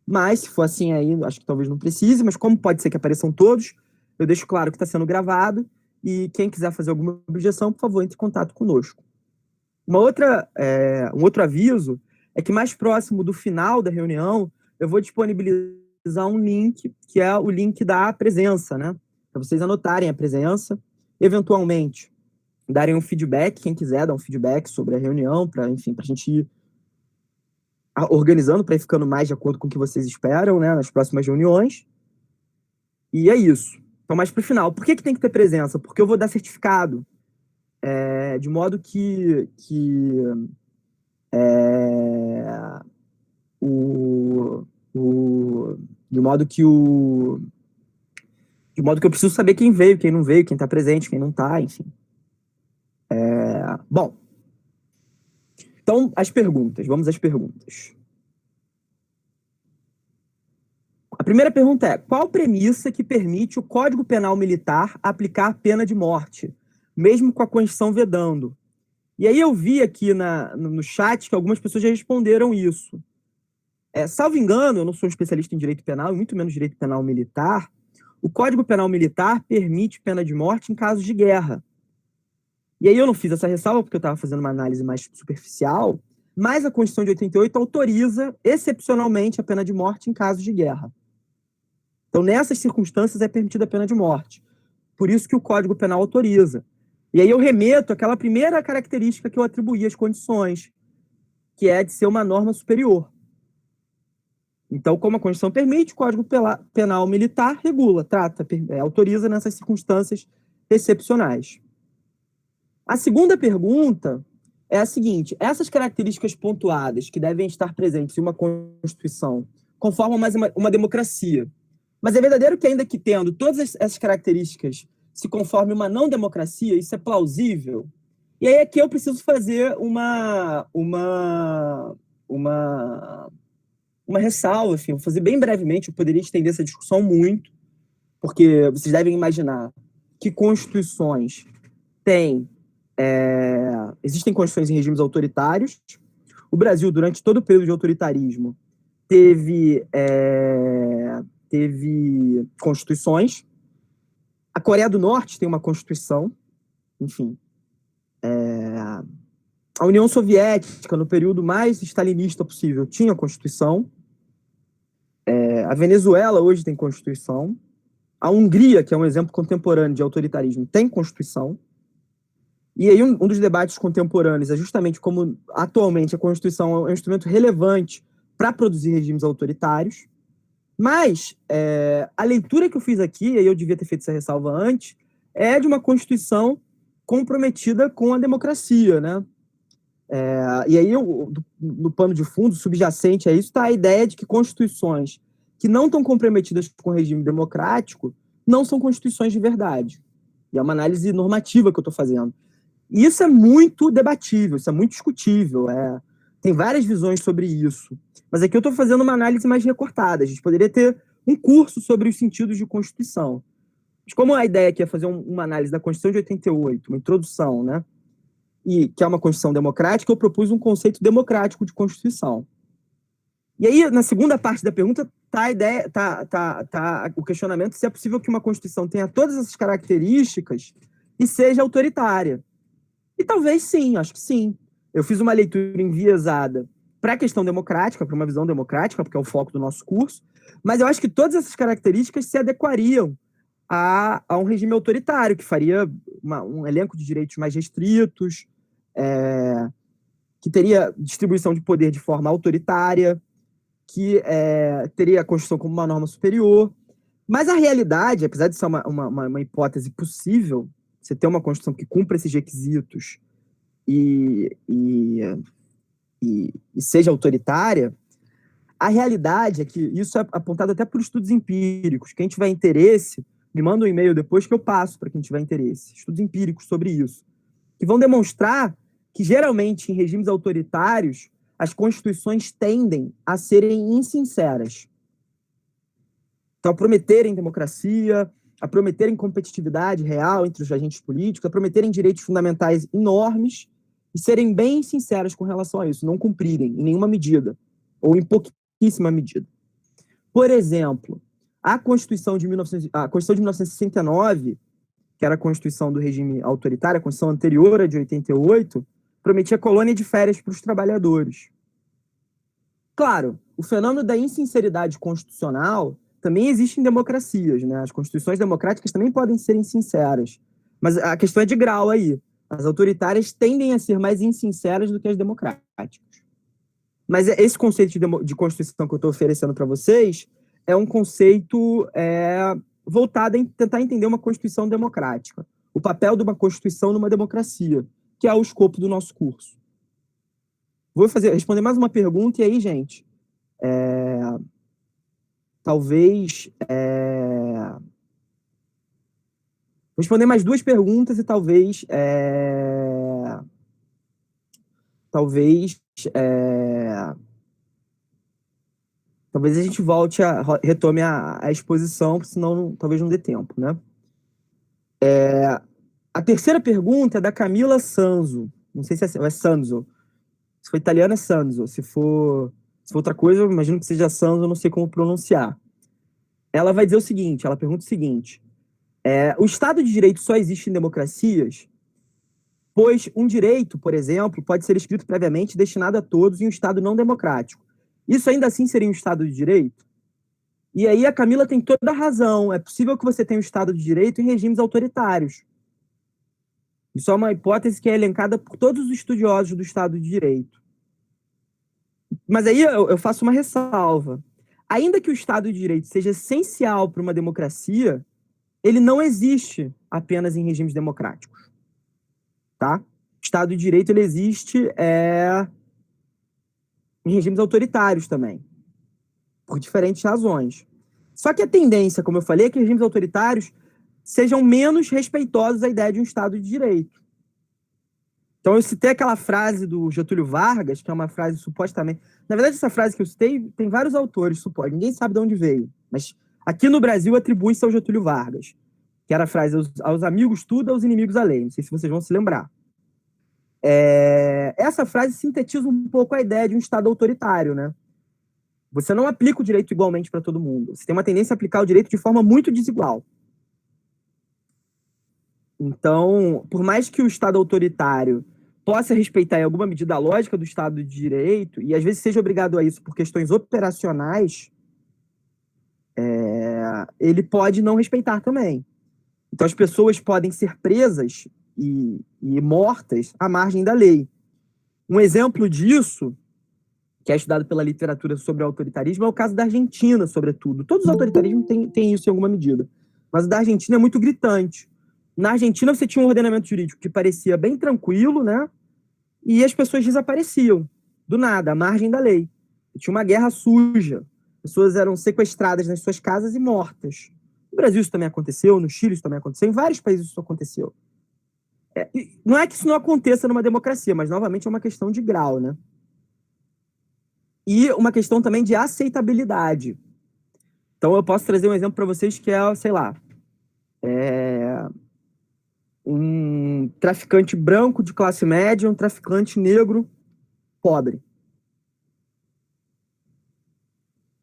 mas se for assim aí, acho que talvez não precise, mas como pode ser que apareçam todos, eu deixo claro que está sendo gravado, e quem quiser fazer alguma objeção, por favor, entre em contato conosco. Um outro aviso é que mais próximo do final da reunião, eu vou disponibilizar um link, que é o link da presença, né? Para vocês anotarem a presença, eventualmente darem um feedback, quem quiser dar um feedback sobre a reunião, para, enfim, para a gente ir organizando, para ir ficando mais de acordo com o que vocês esperam, né, nas próximas reuniões. E é isso. Então, mais para o final. Por que tem que ter presença? Porque eu vou dar certificado, de modo que eu preciso saber quem veio, quem não veio, quem está presente, quem não está, enfim. Bom, então, vamos às perguntas. A primeira pergunta é: qual premissa que permite o Código Penal Militar aplicar pena de morte, mesmo com a Constituição vedando? E aí eu vi aqui no chat que algumas pessoas já responderam isso. Salvo engano, eu não sou um especialista em direito penal, e muito menos direito penal militar, o Código Penal Militar permite pena de morte em casos de guerra. E aí eu não fiz essa ressalva porque eu estava fazendo uma análise mais superficial, mas a Constituição de 88 autoriza, excepcionalmente, a pena de morte em casos de guerra. Então, nessas circunstâncias, é permitida a pena de morte. Por isso que o Código Penal autoriza. E aí eu remeto àquela primeira característica que eu atribuí às condições, que é de ser uma norma superior. Então, como a Constituição permite, o Código Penal Militar regula, autoriza nessas circunstâncias excepcionais. A segunda pergunta é a seguinte: essas características pontuadas que devem estar presentes em uma Constituição conformam mais uma democracia. Mas é verdadeiro que, ainda que tendo todas essas características se conforme uma não democracia, isso é plausível? E aí é que eu preciso fazer uma ressalva, enfim, vou fazer bem brevemente, eu poderia estender essa discussão muito, porque vocês devem imaginar que constituições têm... existem constituições em regimes autoritários. O Brasil, durante todo o período de autoritarismo, teve constituições. A Coreia do Norte tem uma constituição, enfim. A União Soviética, no período mais stalinista possível, tinha constituição. A Venezuela hoje tem constituição. A Hungria, que é um exemplo contemporâneo de autoritarismo, tem constituição. E aí um dos debates contemporâneos é justamente como, atualmente, a Constituição é um instrumento relevante para produzir regimes autoritários. Mas a leitura que eu fiz aqui, e aí eu devia ter feito essa ressalva antes, é de uma Constituição comprometida com a democracia, né? E aí, no pano de fundo, subjacente a isso, está a ideia de que constituições que não estão comprometidas com o regime democrático não são constituições de verdade. E é uma análise normativa que eu estou fazendo. E isso é muito debatível, isso é muito discutível. Tem várias visões sobre isso. Mas aqui eu estou fazendo uma análise mais recortada. A gente poderia ter um curso sobre os sentidos de Constituição. Mas como a ideia aqui é fazer uma análise da Constituição de 88, uma introdução, né? E que é uma Constituição democrática, eu propus um conceito democrático de Constituição. E aí, na segunda parte da pergunta, está a ideia, tá o questionamento se é possível que uma Constituição tenha todas essas características e seja autoritária. E talvez sim, acho que sim. Eu fiz uma leitura enviesada para a questão democrática, para uma visão democrática, porque é o foco do nosso curso, mas eu acho que todas essas características se adequariam a um regime autoritário, que faria um elenco de direitos mais restritos, que teria distribuição de poder de forma autoritária, que teria a Constituição como uma norma superior. Mas a realidade, apesar de ser uma hipótese possível, você ter uma Constituição que cumpra esses requisitos e seja autoritária, a realidade é que isso é apontado até por estudos empíricos. Quem tiver interesse, me manda um e-mail depois que eu passo para quem tiver interesse. Estudos empíricos sobre isso, que vão demonstrar que, geralmente, em regimes autoritários, as constituições tendem a serem insinceras. Então, a prometerem democracia, a prometerem competitividade real entre os agentes políticos, a prometerem direitos fundamentais enormes e serem bem sinceras com relação a isso, não cumprirem em nenhuma medida, ou em pouquíssima medida. Por exemplo, a Constituição de 1969, que era a Constituição do regime autoritário, a Constituição anterior à de 88, prometia colônia de férias para os trabalhadores. Claro, o fenômeno da insinceridade constitucional também existe em democracias, né? As constituições democráticas também podem ser insinceras. Mas a questão é de grau aí. As autoritárias tendem a ser mais insinceras do que as democráticas. Mas esse conceito de Constituição que eu estou oferecendo para vocês é um conceito voltado a tentar entender uma Constituição democrática. O papel de uma Constituição numa democracia, que é o escopo do nosso curso. Vou responder mais uma pergunta, e aí, gente, talvez... Vou responder mais duas perguntas e talvez a gente retome a exposição, senão talvez não dê tempo, né? A terceira pergunta é da Camila Sanzo. Não sei se é Sanzo. Se for italiano, é Sanzo. Se for outra coisa, eu imagino que seja Sanzo, eu não sei como pronunciar. Ela vai dizer o seguinte, ela pergunta o seguinte: o Estado de Direito só existe em democracias, pois um direito, por exemplo, pode ser escrito previamente destinado a todos em um Estado não democrático. Isso ainda assim seria um Estado de Direito? E aí a Camila tem toda a razão. É possível que você tenha um Estado de Direito em regimes autoritários. Isso é uma hipótese que é elencada por todos os estudiosos do Estado de Direito. Mas aí eu faço uma ressalva. Ainda que o Estado de Direito seja essencial para uma democracia, ele não existe apenas em regimes democráticos. Tá? Estado de Direito ele existe em regimes autoritários também, por diferentes razões. Só que a tendência, como eu falei, é que regimes autoritários sejam menos respeitosos à ideia de um Estado de Direito. Então, eu citei aquela frase do Getúlio Vargas, que é uma frase supostamente... Na verdade, essa frase que eu citei tem vários autores, ninguém sabe de onde veio, mas aqui no Brasil atribui-se ao Getúlio Vargas, que era a frase, aos amigos tudo, aos inimigos a lei. Não sei se vocês vão se lembrar. Essa frase sintetiza um pouco a ideia de um Estado autoritário, né? Você não aplica o direito igualmente para todo mundo. Você tem uma tendência a aplicar o direito de forma muito desigual. Então, por mais que o Estado autoritário possa respeitar em alguma medida a lógica do Estado de Direito, e às vezes seja obrigado a isso por questões operacionais, ele pode não respeitar também. Então, as pessoas podem ser presas e mortas à margem da lei. Um exemplo disso, que é estudado pela literatura sobre autoritarismo, é o caso da Argentina, sobretudo. Todos os autoritarismos têm isso em alguma medida. Mas o da Argentina é muito gritante. Na Argentina, você tinha um ordenamento jurídico que parecia bem tranquilo, né? E as pessoas desapareciam, do nada, à margem da lei. Tinha uma guerra suja. Pessoas eram sequestradas nas suas casas e mortas. No Brasil isso também aconteceu, no Chile isso também aconteceu, em vários países isso aconteceu. Não é que isso não aconteça numa democracia, mas, novamente, é uma questão de grau, né? E uma questão também de aceitabilidade. Então, eu posso trazer um exemplo para vocês que é, sei lá, um traficante branco de classe média, um traficante negro pobre.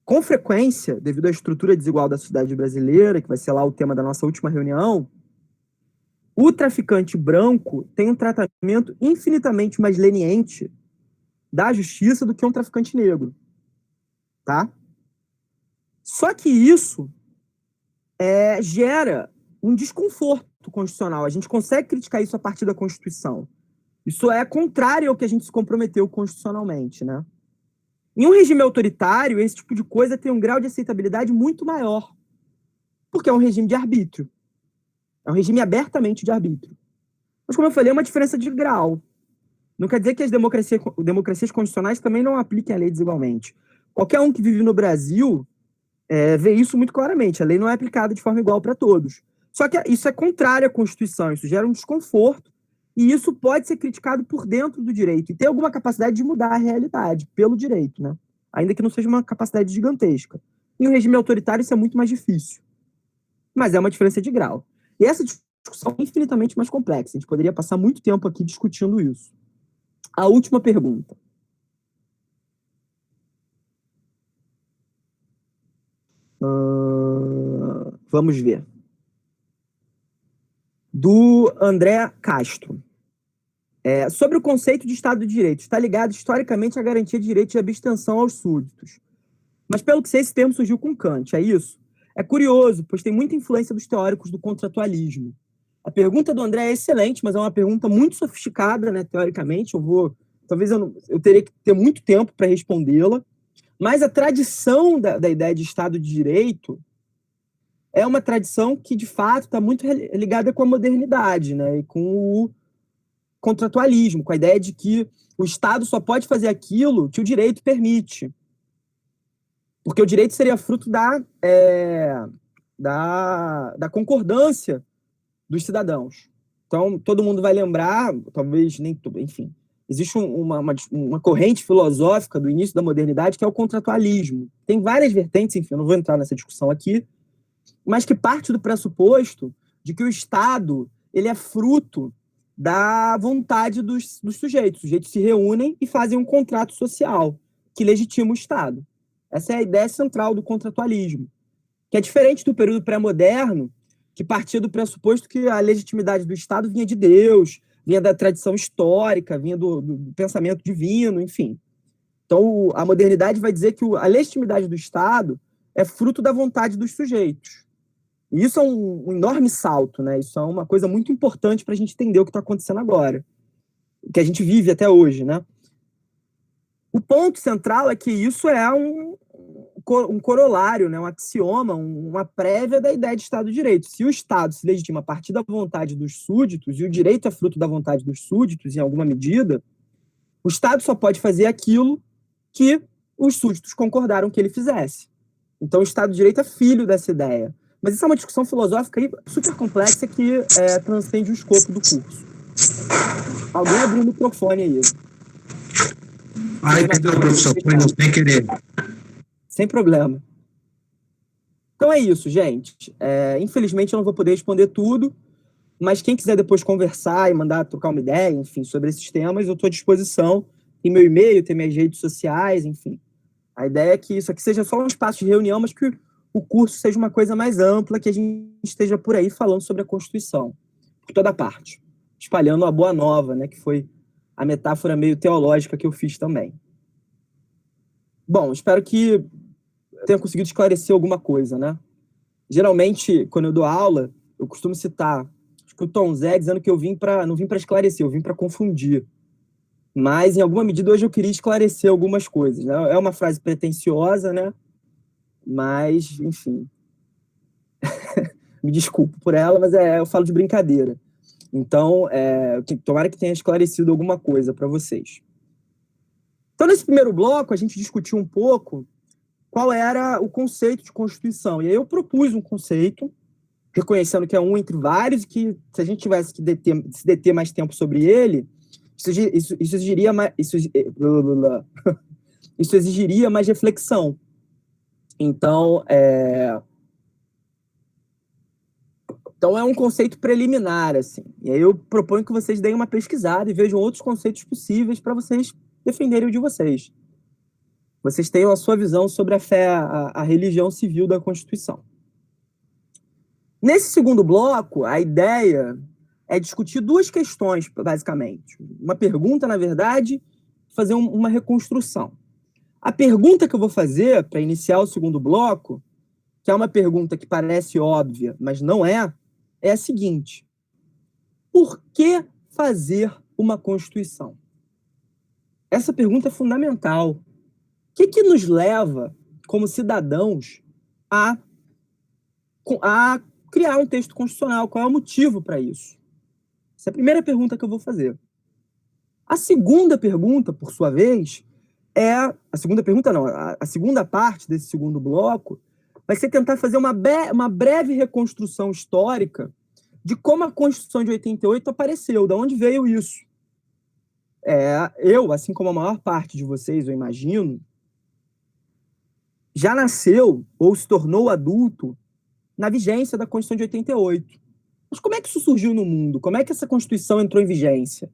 Com frequência, devido à estrutura desigual da sociedade brasileira, que vai ser lá o tema da nossa última reunião, o traficante branco tem um tratamento infinitamente mais leniente da justiça do que um traficante negro. Tá? Só que isso gera um desconforto constitucional. A gente consegue criticar isso a partir da Constituição. Isso é contrário ao que a gente se comprometeu constitucionalmente, né? Em um regime autoritário, esse tipo de coisa tem um grau de aceitabilidade muito maior, porque é um regime de arbítrio. É um regime abertamente de arbítrio. Mas, como eu falei, é uma diferença de grau. Não quer dizer que as democracias constitucionais também não apliquem a lei desigualmente. Qualquer um que vive no Brasil vê isso muito claramente. A lei não é aplicada de forma igual para todos. Só que isso é contrário à Constituição, isso gera um desconforto, e isso pode ser criticado por dentro do direito, e tem alguma capacidade de mudar a realidade pelo direito, né? Ainda que não seja uma capacidade gigantesca. Em um regime autoritário isso é muito mais difícil. Mas é uma diferença de grau. E essa discussão é infinitamente mais complexa. A gente poderia passar muito tempo aqui discutindo isso. A última pergunta. Vamos ver. Do André Castro. Sobre o conceito de Estado de Direito, está ligado historicamente à garantia de direito de abstenção aos súditos. Mas, pelo que sei, esse termo surgiu com Kant, é isso? É curioso, pois tem muita influência dos teóricos do contratualismo. A pergunta do André é excelente, mas é uma pergunta muito sofisticada, né, teoricamente. Talvez eu teria que ter muito tempo para respondê-la. Mas a tradição da ideia de Estado de Direito é uma tradição que, de fato, está muito ligada com a modernidade, né, e com o contratualismo, com a ideia de que o Estado só pode fazer aquilo que o direito permite. Porque o direito seria fruto da concordância dos cidadãos. Então, todo mundo vai lembrar, talvez nem tudo, enfim, existe uma corrente filosófica do início da modernidade que é o contratualismo. Tem várias vertentes, enfim, eu não vou entrar nessa discussão aqui, mas que parte do pressuposto de que o Estado ele é fruto da vontade dos sujeitos. Os sujeitos se reúnem e fazem um contrato social que legitima o Estado. Essa é a ideia central do contratualismo, que é diferente do período pré-moderno, que partia do pressuposto que a legitimidade do Estado vinha de Deus, vinha da tradição histórica, vinha do pensamento divino, enfim. Então, a modernidade vai dizer que a legitimidade do Estado é fruto da vontade dos sujeitos. E isso é um enorme salto, né? Isso é uma coisa muito importante para a gente entender o que está acontecendo agora, o que a gente vive até hoje, né? O ponto central é que isso é um corolário, né, um axioma, uma prévia da ideia de Estado de Direito. Se o Estado se legitima a partir da vontade dos súditos, e o direito é fruto da vontade dos súditos, em alguma medida, o Estado só pode fazer aquilo que os súditos concordaram que ele fizesse. Então, o Estado de Direito é filho dessa ideia. Mas isso é uma discussão filosófica aí super complexa que transcende o escopo do curso. Alguém abriu o microfone aí. Ai, perdão, professor, foi sem querer. Sem problema. Então é isso, gente. Infelizmente eu não vou poder responder tudo, mas quem quiser depois conversar e mandar trocar uma ideia, enfim, sobre esses temas, eu estou à disposição. Tem meu e-mail, tem minhas redes sociais, enfim. A ideia é que isso aqui seja só um espaço de reunião, mas que o curso seja uma coisa mais ampla, que a gente esteja por aí falando sobre a Constituição, por toda parte, espalhando a boa nova, né, que foi a metáfora meio teológica que eu fiz também. Bom, espero que tenha conseguido esclarecer alguma coisa, né? Geralmente, quando eu dou aula, eu costumo citar o Tom Zé dizendo que não vim para esclarecer, eu vim para confundir. Mas, em alguma medida, hoje eu queria esclarecer algumas coisas, né? É uma frase pretensiosa, né? Mas, enfim. Me desculpo por ela, mas eu falo de brincadeira. Então, tomara que tenha esclarecido alguma coisa para vocês. Então, nesse primeiro bloco, a gente discutiu um pouco qual era o conceito de Constituição. E aí eu propus um conceito, reconhecendo que é um entre vários, e que se a gente tivesse que se deter mais tempo sobre ele, isso exigiria mais reflexão. Então, é um conceito preliminar, assim. E aí eu proponho que vocês deem uma pesquisada e vejam outros conceitos possíveis para vocês defenderem o de vocês. Vocês tenham a sua visão sobre a fé, a religião civil da Constituição. Nesse segundo bloco, a ideia é discutir duas questões, basicamente. Uma pergunta, na verdade, fazer uma reconstrução. A pergunta que eu vou fazer para iniciar o segundo bloco, que é uma pergunta que parece óbvia, mas não é a seguinte: por que fazer uma Constituição? Essa pergunta é fundamental. O que nos leva, como cidadãos, a criar um texto constitucional? Qual é o motivo para isso? Essa é a primeira pergunta que eu vou fazer. A segunda pergunta, por sua vez, a segunda parte desse segundo bloco vai ser tentar fazer uma breve reconstrução histórica de como a Constituição de 88 apareceu, de onde veio isso. Eu, assim como a maior parte de vocês, eu imagino, já nasceu ou se tornou adulto na vigência da Constituição de 88. Mas como é que isso surgiu no mundo? Como é que essa Constituição entrou em vigência?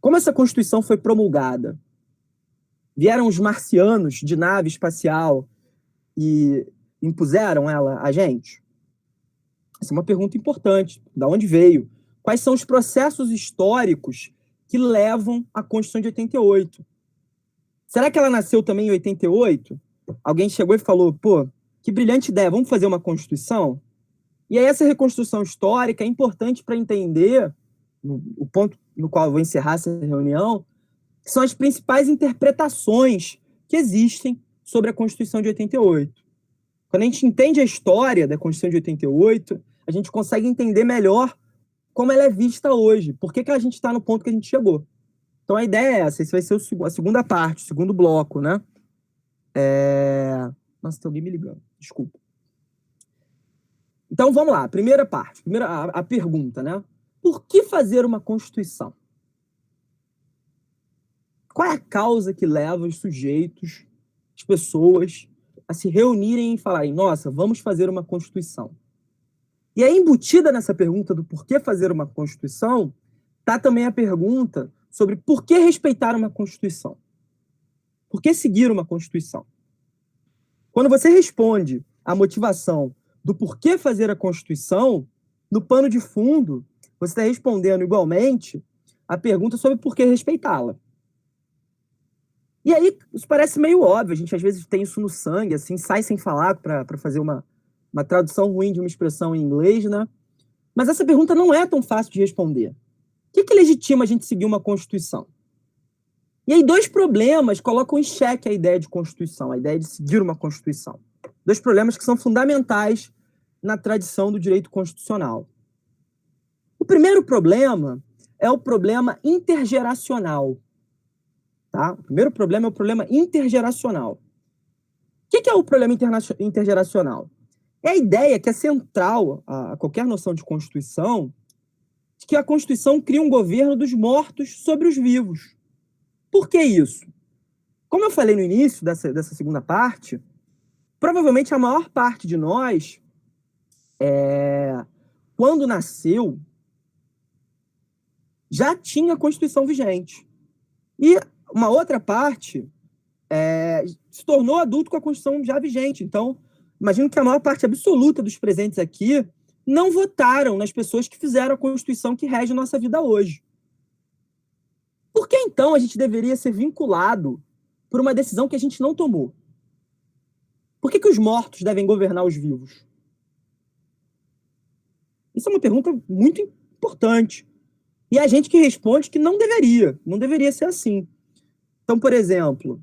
Como essa Constituição foi promulgada? Vieram os marcianos de nave espacial e impuseram ela a gente? Essa é uma pergunta importante. Da onde veio? Quais são os processos históricos que levam à Constituição de 88? Será que ela nasceu também em 88? Alguém chegou e falou, pô, que brilhante ideia, vamos fazer uma Constituição? E aí essa reconstrução histórica é importante para entender, o ponto no qual eu vou encerrar essa reunião, que são as principais interpretações que existem sobre a Constituição de 88. Quando a gente entende a história da Constituição de 88, a gente consegue entender melhor como ela é vista hoje, por que a gente está no ponto que a gente chegou. Então a ideia é essa, esse vai ser a segunda parte, o segundo bloco, né? Nossa, tem alguém me ligando, desculpa. Então vamos lá, primeira parte, a pergunta, né? Por que fazer uma Constituição? Qual é a causa que leva os sujeitos, as pessoas, a se reunirem e falarem, nossa, vamos fazer uma Constituição? E aí, embutida nessa pergunta do por que fazer uma Constituição, está também a pergunta sobre por que respeitar uma Constituição. Por que seguir uma Constituição? Quando você responde a motivação do porquê fazer a Constituição, no pano de fundo, você está respondendo igualmente a pergunta sobre por que respeitá-la. E aí, isso parece meio óbvio, a gente às vezes tem isso no sangue, assim, sai sem falar para fazer uma tradução ruim de uma expressão em inglês, né? Mas essa pergunta não é tão fácil de responder. O que legitima a gente seguir uma Constituição? E aí, dois problemas colocam em xeque a ideia de Constituição, a ideia de seguir uma Constituição. dois problemas que são fundamentais na tradição do direito constitucional. O primeiro problema é o problema intergeracional. Tá? O primeiro problema é o problema intergeracional. O que é o problema intergeracional? É a ideia que é central a qualquer noção de Constituição, de que a Constituição cria um governo dos mortos sobre os vivos. Por que isso? Como eu falei no início dessa segunda parte, provavelmente a maior parte de nós, quando nasceu, já tinha a Constituição vigente. E uma outra parte se tornou adulto com a Constituição já vigente. Então, imagino que a maior parte absoluta dos presentes aqui não votaram nas pessoas que fizeram a Constituição que rege a nossa vida hoje. Por que, então, a gente deveria ser vinculado por uma decisão que a gente não tomou? Por que os mortos devem governar os vivos? Isso é uma pergunta muito importante. E a gente que responde que não deveria ser assim. Então, por exemplo,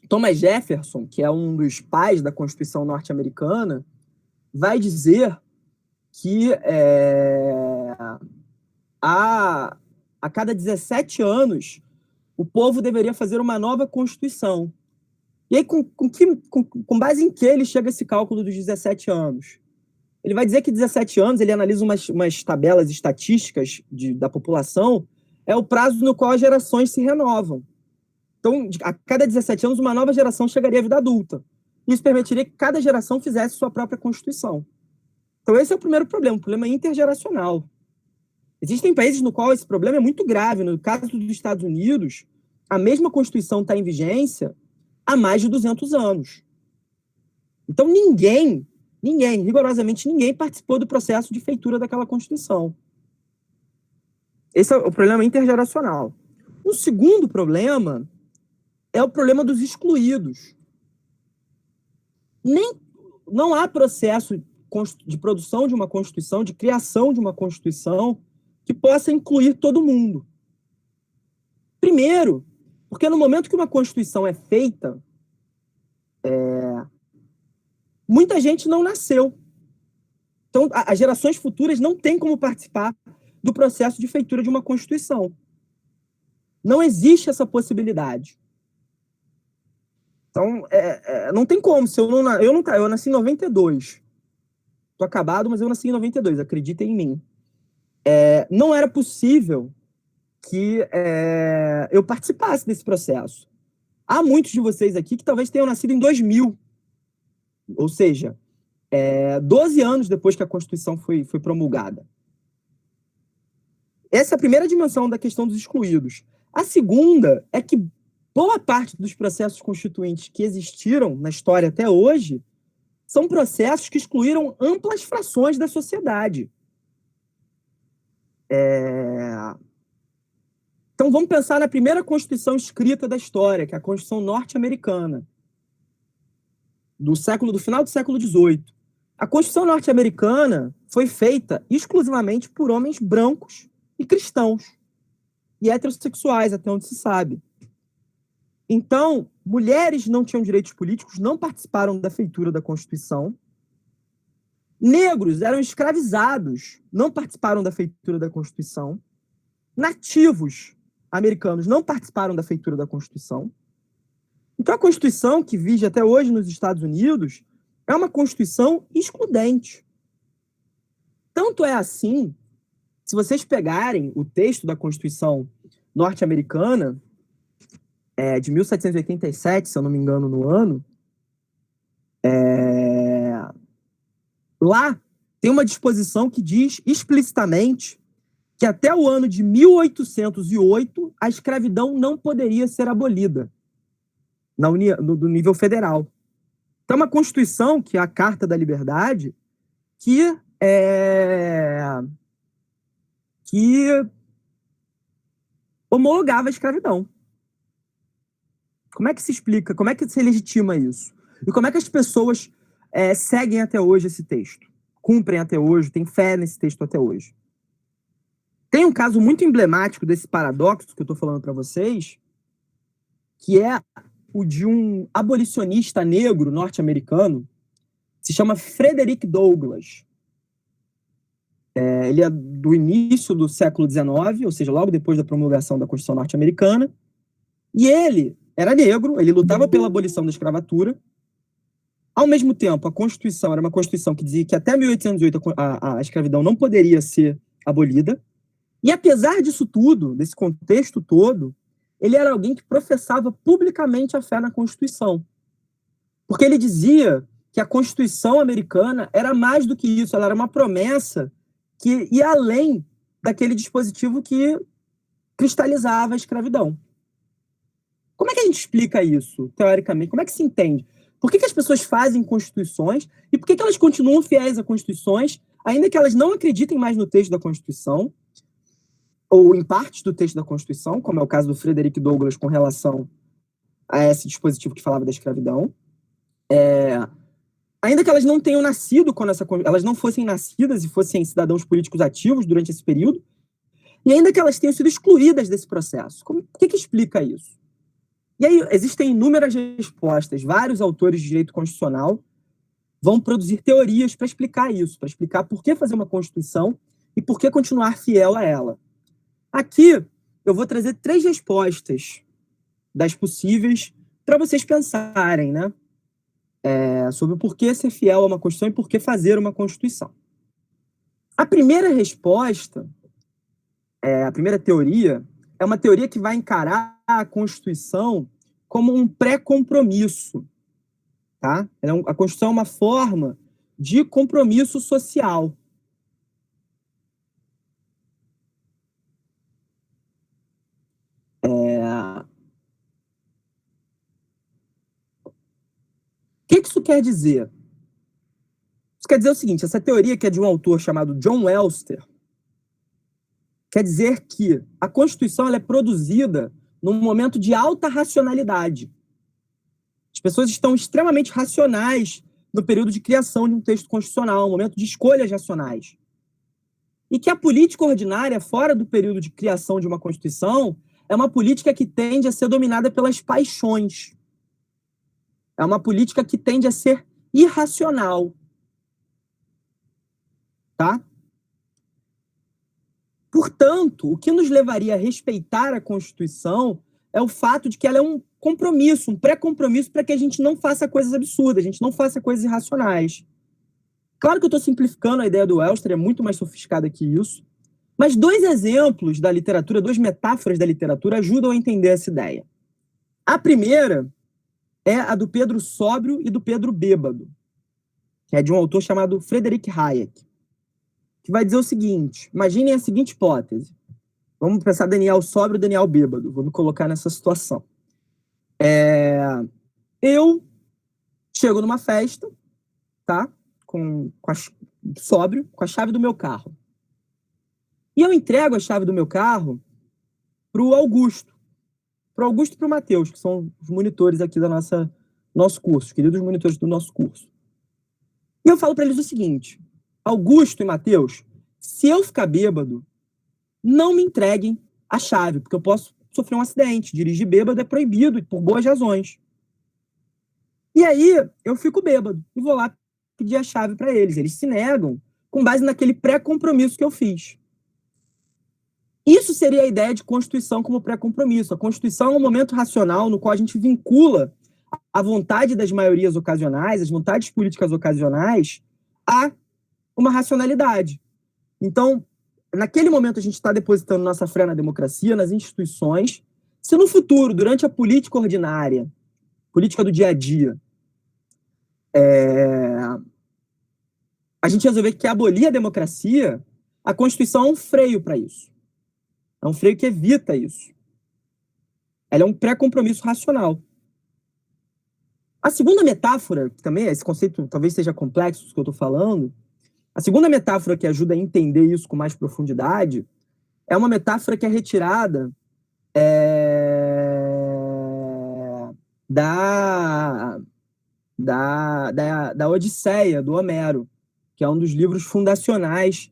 Thomas Jefferson, que é um dos pais da Constituição norte-americana, vai dizer que a cada 17 anos o povo deveria fazer uma nova Constituição. E aí, com base em que ele chega a esse cálculo dos 17 anos? Ele vai dizer que 17 anos, ele analisa umas tabelas estatísticas da população, é o prazo no qual as gerações se renovam. Então, a cada 17 anos, uma nova geração chegaria à vida adulta. Isso permitiria que cada geração fizesse sua própria Constituição. Então, esse é o primeiro problema, o problema intergeracional. Existem países no qual esse problema é muito grave. No caso dos Estados Unidos, a mesma Constituição está em vigência há mais de 200 anos. Então, rigorosamente ninguém participou do processo de feitura daquela Constituição. Esse é o problema intergeracional. O segundo problema é o problema dos excluídos. Não há processo de produção de uma Constituição, de criação de uma Constituição, que possa incluir todo mundo. Primeiro, porque no momento que uma Constituição é feita, muita gente não nasceu. Então, as gerações futuras não têm como participar do processo de feitura de uma Constituição. Não existe essa possibilidade. Então, não tem como. Eu nasci em 92. Estou acabado, mas eu nasci em 92. Acreditem em mim. Não era possível que eu participasse desse processo. Há muitos de vocês aqui que talvez tenham nascido em 2000. Ou seja, 12 anos depois que a Constituição foi promulgada. Essa é a primeira dimensão da questão dos excluídos. A segunda é que boa parte dos processos constituintes que existiram na história até hoje são processos que excluíram amplas frações da sociedade. Então, vamos pensar na primeira Constituição escrita da história, que é a Constituição norte-americana, do final do século XVIII. A Constituição norte-americana foi feita exclusivamente por homens brancos e cristãos, e heterossexuais, até onde se sabe. Então, mulheres não tinham direitos políticos, não participaram da feitura da Constituição. Negros eram escravizados, não participaram da feitura da Constituição. Nativos americanos não participaram da feitura da Constituição. Então, a Constituição que vige até hoje nos Estados Unidos é uma Constituição excludente. Tanto é assim, se vocês pegarem o texto da Constituição norte-americana, de 1787, se eu não me engano, no ano, lá tem uma disposição que diz explicitamente que até o ano de 1808 a escravidão não poderia ser abolida do nível federal. Então, uma Constituição, que é a Carta da Liberdade, que homologava a escravidão. Como é que se explica? Como é que se legitima isso? E como é que as pessoas seguem até hoje esse texto? Cumprem até hoje, têm fé nesse texto até hoje? Tem um caso muito emblemático desse paradoxo que eu estou falando para vocês, que é o de um abolicionista negro norte-americano, se chama Frederick Douglass. Ele é do início do século XIX, ou seja, logo depois da promulgação da Constituição norte-americana, e ele era negro, ele lutava pela abolição da escravatura. Ao mesmo tempo, a Constituição era uma Constituição que dizia que até 1808 a escravidão não poderia ser abolida. E apesar disso tudo, desse contexto todo, ele era alguém que professava publicamente a fé na Constituição. Porque ele dizia que a Constituição americana era mais do que isso, ela era uma promessa que ia além daquele dispositivo que cristalizava a escravidão. Como é que a gente explica isso, teoricamente? Como é que se entende? Por que as pessoas fazem constituições e por que elas continuam fiéis a constituições, ainda que elas não acreditem mais no texto da Constituição, ou em partes do texto da Constituição, como é o caso do Frederick Douglass com relação a esse dispositivo que falava da escravidão. Ainda que elas não tenham nascido quando elas não fossem nascidas e fossem cidadãos políticos ativos durante esse período, e ainda que elas tenham sido excluídas desse processo. Por que explica isso? E aí existem inúmeras respostas. Vários autores de direito constitucional vão produzir teorias para explicar isso, para explicar por que fazer uma Constituição e por que continuar fiel a ela. Aqui eu vou trazer 3 respostas das possíveis para vocês pensarem, né? Sobre o porquê ser fiel a uma Constituição e por que fazer uma Constituição. A primeira resposta, a primeira teoria, é uma teoria que vai encarar a Constituição como um pré-compromisso. Tá? A Constituição é uma forma de compromisso social. O que isso quer dizer? Isso quer dizer o seguinte, essa teoria, que é de um autor chamado John Webster, quer dizer que a Constituição ela é produzida num momento de alta racionalidade. As pessoas estão extremamente racionais no período de criação de um texto constitucional, um momento de escolhas racionais. E que a política ordinária, fora do período de criação de uma Constituição, é uma política que tende a ser dominada pelas paixões. É uma política que tende a ser irracional. Tá? Portanto, o que nos levaria a respeitar a Constituição é o fato de que ela é um compromisso, um pré-compromisso para que a gente não faça coisas absurdas, a gente não faça coisas irracionais. Claro que eu estou simplificando a ideia do Webster, é muito mais sofisticada que isso, mas 2 exemplos da literatura, 2 metáforas da literatura ajudam a entender essa ideia. A primeira é a do Pedro Sóbrio e do Pedro Bêbado, que é de um autor chamado Frederick Hayek, que vai dizer o seguinte, imaginem a seguinte hipótese. Vamos pensar Daniel Sóbrio e Daniel Bêbado, vou me colocar nessa situação. Eu chego numa festa, tá? Sóbrio, com a chave do meu carro. E eu entrego a chave do meu carro pro Augusto e pro Matheus, que são os monitores aqui do nosso curso, os queridos monitores do nosso curso. E eu falo para eles o seguinte, Augusto e Matheus, se eu ficar bêbado, não me entreguem a chave, porque eu posso sofrer um acidente. Dirigir bêbado é proibido, por boas razões. E aí, eu fico bêbado e vou lá pedir a chave para eles. Eles se negam com base naquele pré-compromisso que eu fiz. Isso seria a ideia de Constituição como pré-compromisso. A Constituição é um momento racional no qual a gente vincula a vontade das maiorias ocasionais, as vontades políticas ocasionais, a uma racionalidade. Então, naquele momento a gente está depositando nossa fé na democracia, nas instituições. Se no futuro, durante a política ordinária, política do dia a dia, a gente resolver que quer abolir a democracia, a Constituição é um freio para isso. É um freio que evita isso. Ela é um pré-compromisso racional. A segunda metáfora, que também esse conceito talvez seja complexo, que eu estou falando, a segunda metáfora que ajuda a entender isso com mais profundidade é uma metáfora que é retirada da Odisseia, do Homero, que é um dos livros fundacionais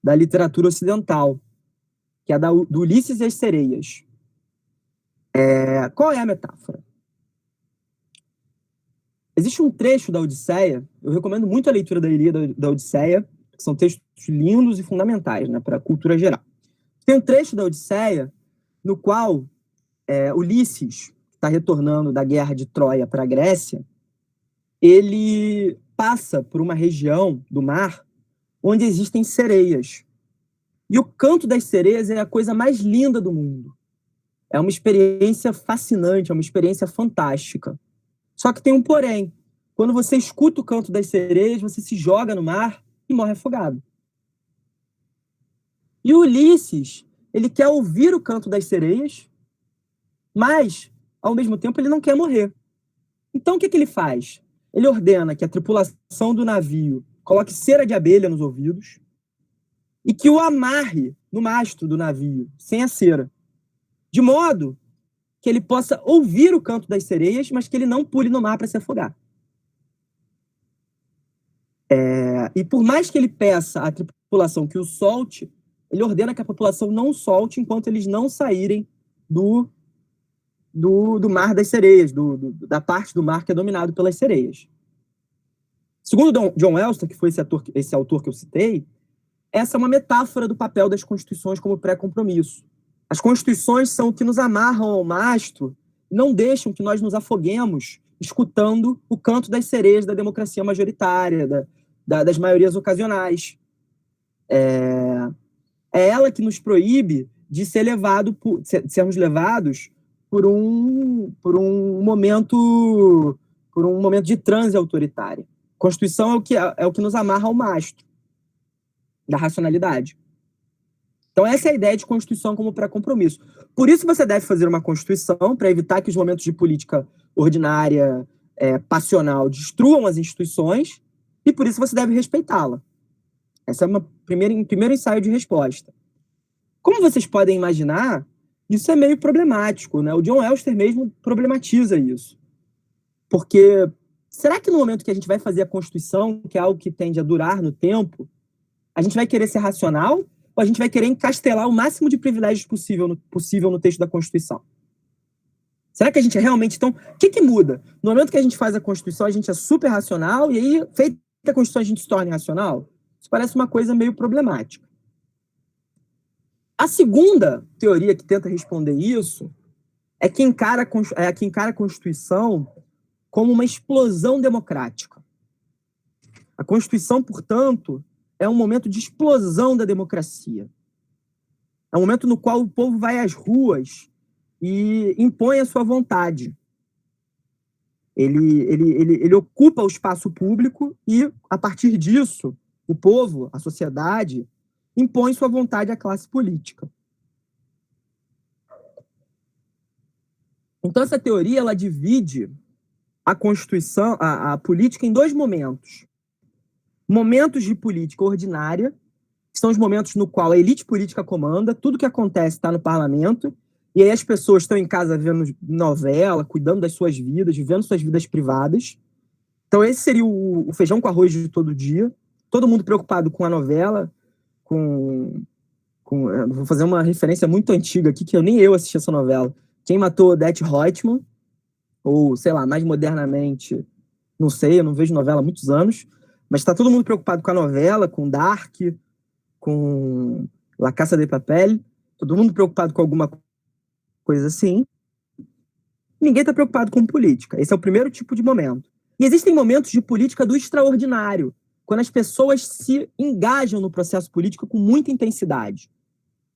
da literatura ocidental, que é do Ulisses e as Sereias. Qual é a metáfora? Existe um trecho da Odisseia, eu recomendo muito a leitura da Ilíada da Odisseia, que são textos lindos e fundamentais, né, para a cultura geral. Tem um trecho da Odisseia no qual Ulisses, que está retornando da guerra de Troia para a Grécia, ele passa por uma região do mar onde existem sereias. E o canto das sereias é a coisa mais linda do mundo. É uma experiência fascinante, é uma experiência fantástica. Só que tem um porém. Quando você escuta o canto das sereias, você se joga no mar e morre afogado. E o Ulisses, ele quer ouvir o canto das sereias, mas, ao mesmo tempo, ele não quer morrer. Então, o que ele faz? Ele ordena que a tripulação do navio coloque cera de abelha nos ouvidos e que o amarre no mastro do navio, sem a cera, de modo que ele possa ouvir o canto das sereias, mas que ele não pule no mar para se afogar. E por mais que ele peça à tripulação que o solte, ele ordena que a população não solte enquanto eles não saírem do mar das sereias, da parte do mar que é dominado pelas sereias. Segundo John Elster, que foi esse autor que eu citei, essa é uma metáfora do papel das constituições como pré-compromisso. As constituições são o que nos amarram ao mastro e não deixam que nós nos afoguemos escutando o canto das sereias da democracia majoritária, das maiorias ocasionais. É ela que nos proíbe de sermos levados por um momento de transe autoritária. Constituição é o que nos amarra ao mastro da racionalidade. Então, essa é a ideia de Constituição como pré-compromisso. Por isso, você deve fazer uma Constituição para evitar que os momentos de política ordinária, passional, destruam as instituições, e por isso você deve respeitá-la. Esse é um primeiro ensaio de resposta. Como vocês podem imaginar, isso é meio problemático, né? O John Elster mesmo problematiza isso. Porque será que no momento que a gente vai fazer a Constituição, que é algo que tende a durar no tempo, a gente vai querer ser racional ou a gente vai querer encastelar o máximo de privilégios possível no texto da Constituição? Será que a gente é realmente... Então, o que muda? No momento que a gente faz a Constituição, a gente é super racional e aí, feita a Constituição, a gente se torna irracional? Isso parece uma coisa meio problemática. A segunda teoria que tenta responder isso é que encara a Constituição como uma explosão democrática. A Constituição, portanto, é um momento de explosão da democracia. É um momento no qual o povo vai às ruas e impõe a sua vontade. Ele ocupa o espaço público e, a partir disso, o povo, a sociedade, impõe sua vontade à classe política. Então, essa teoria ela divide a Constituição, a política, em dois momentos. Momentos de política ordinária, que são os momentos no qual a elite política comanda, tudo que acontece está no parlamento, e aí as pessoas estão em casa vendo novela, cuidando das suas vidas, vivendo suas vidas privadas. Então, esse seria o feijão com arroz de todo dia. Todo mundo preocupado com a novela, vou fazer uma referência muito antiga aqui, que nem eu assisti essa novela. Quem Matou Odete Roitman, ou, sei lá, mais modernamente, não sei, eu não vejo novela há muitos anos, mas está todo mundo preocupado com a novela, com Dark, com La Casa de Papel, todo mundo preocupado com alguma coisa assim. Ninguém está preocupado com política. Esse é o primeiro tipo de momento. E existem momentos de política do extraordinário, quando as pessoas se engajam no processo político com muita intensidade,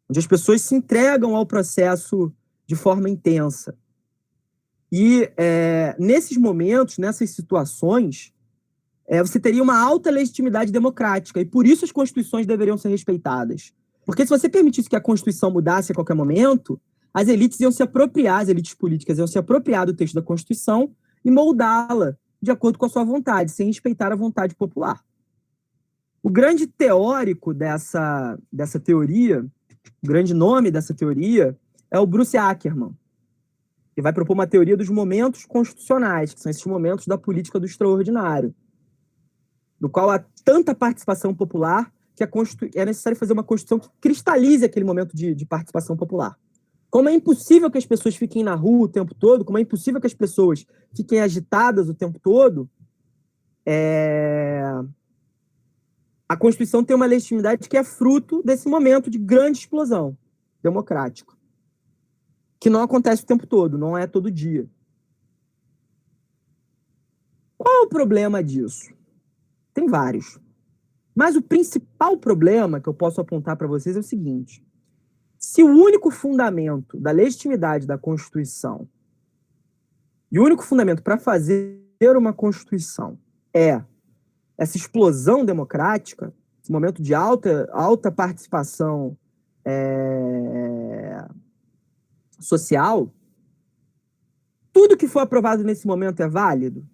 onde as pessoas se entregam ao processo de forma intensa. E nesses momentos, nessas situações, você teria uma alta legitimidade democrática, e por isso as constituições deveriam ser respeitadas. Porque se você permitisse que a Constituição mudasse a qualquer momento, as elites políticas iam se apropriar do texto da Constituição e moldá-la de acordo com a sua vontade, sem respeitar a vontade popular. O grande teórico dessa teoria, o grande nome dessa teoria, é o Bruce Ackerman, que vai propor uma teoria dos momentos constitucionais, que são esses momentos da política do extraordinário, no qual há tanta participação popular que é necessário fazer uma Constituição que cristalize aquele momento de participação popular. Como é impossível que as pessoas fiquem na rua o tempo todo, como é impossível que as pessoas fiquem agitadas o tempo todo, a Constituição tem uma legitimidade que é fruto desse momento de grande explosão democrática, que não acontece o tempo todo, não é todo dia. Qual é o problema disso? Tem vários. Mas o principal problema que eu posso apontar para vocês é o seguinte: se o único fundamento da legitimidade da Constituição e o único fundamento para fazer uma Constituição é essa explosão democrática, esse momento de alta participação social, tudo que for aprovado nesse momento é válido.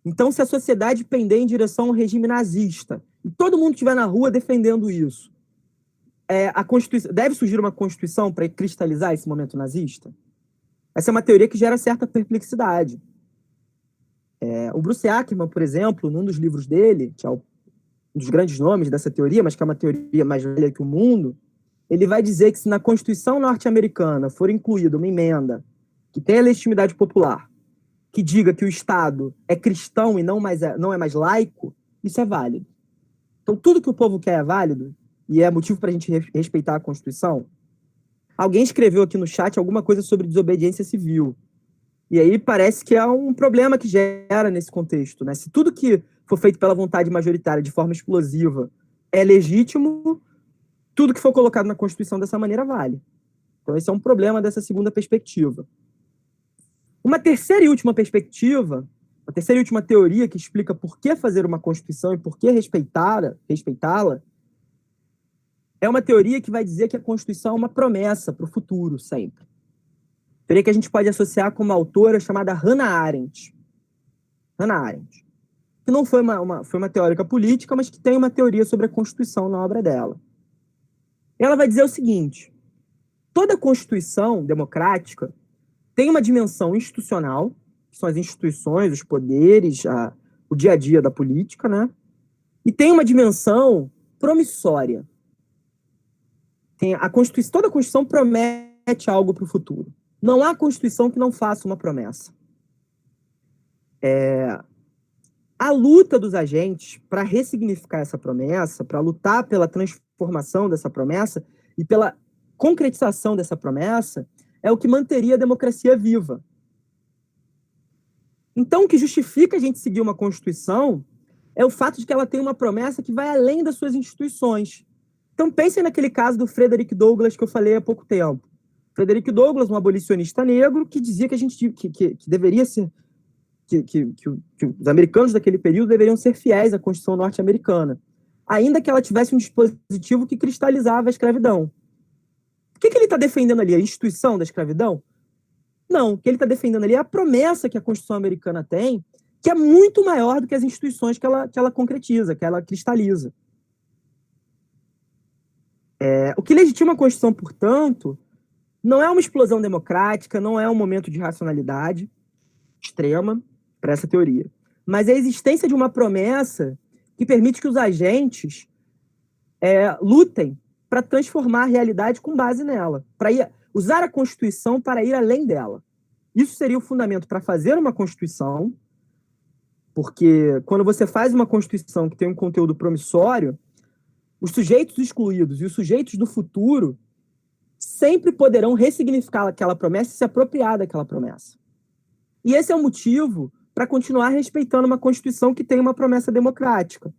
Então, se a sociedade pender em direção ao regime nazista e todo mundo estiver na rua defendendo isso, a Constituição, deve surgir uma Constituição para cristalizar esse momento nazista? Essa é uma teoria que gera certa perplexidade. O Bruce Ackerman, por exemplo, num dos livros dele, que é um dos grandes nomes dessa teoria, mas que é uma teoria mais velha que o mundo, ele vai dizer que se na Constituição norte-americana for incluída uma emenda que tenha legitimidade popular, que diga que o Estado é cristão e não é mais laico, isso é válido. Então, tudo que o povo quer é válido, e é motivo para a gente respeitar a Constituição. Alguém escreveu aqui no chat alguma coisa sobre desobediência civil. E aí parece que é um problema que gera nesse contexto, né? Se tudo que for feito pela vontade majoritária de forma explosiva é legítimo, tudo que for colocado na Constituição dessa maneira vale. Então esse é um problema dessa segunda perspectiva. Uma terceira e última perspectiva, uma terceira e última teoria que explica por que fazer uma Constituição e por que respeitá-la, é uma teoria que vai dizer que a Constituição é uma promessa para o futuro, sempre. Teoria que a gente pode associar com uma autora chamada Hannah Arendt. Hannah Arendt, que não foi uma teórica política, mas que tem uma teoria sobre a Constituição na obra dela. Ela vai dizer o seguinte: toda Constituição democrática tem uma dimensão institucional, que são as instituições, os poderes, o dia a dia da política, né? E tem uma dimensão promissória. Toda a Constituição promete algo para o futuro. Não há Constituição que não faça uma promessa. A luta dos agentes para ressignificar essa promessa, para lutar pela transformação dessa promessa e pela concretização dessa promessa, é o que manteria a democracia viva. Então, o que justifica a gente seguir uma Constituição é o fato de que ela tem uma promessa que vai além das suas instituições. Então, pensem naquele caso do Frederick Douglass que eu falei há pouco tempo. Frederick Douglass, um abolicionista negro, que dizia que a gente que deveria ser que os americanos daquele período deveriam ser fiéis à Constituição norte-americana, ainda que ela tivesse um dispositivo que cristalizava a escravidão. O que ele está defendendo ali? A instituição da escravidão? Não, o que ele está defendendo ali é a promessa que a Constituição americana tem, que é muito maior do que as instituições que ela concretiza, que ela cristaliza. O que legitima a Constituição, portanto, não é uma explosão democrática, não é um momento de racionalidade extrema para essa teoria, mas é a existência de uma promessa que permite que os agentes lutem para transformar a realidade com base nela, para usar a Constituição para ir além dela. Isso seria o fundamento para fazer uma Constituição, porque quando você faz uma Constituição que tem um conteúdo promissório, os sujeitos excluídos e os sujeitos do futuro sempre poderão ressignificar aquela promessa e se apropriar daquela promessa. E esse é o motivo para continuar respeitando uma Constituição que tem uma promessa democrática,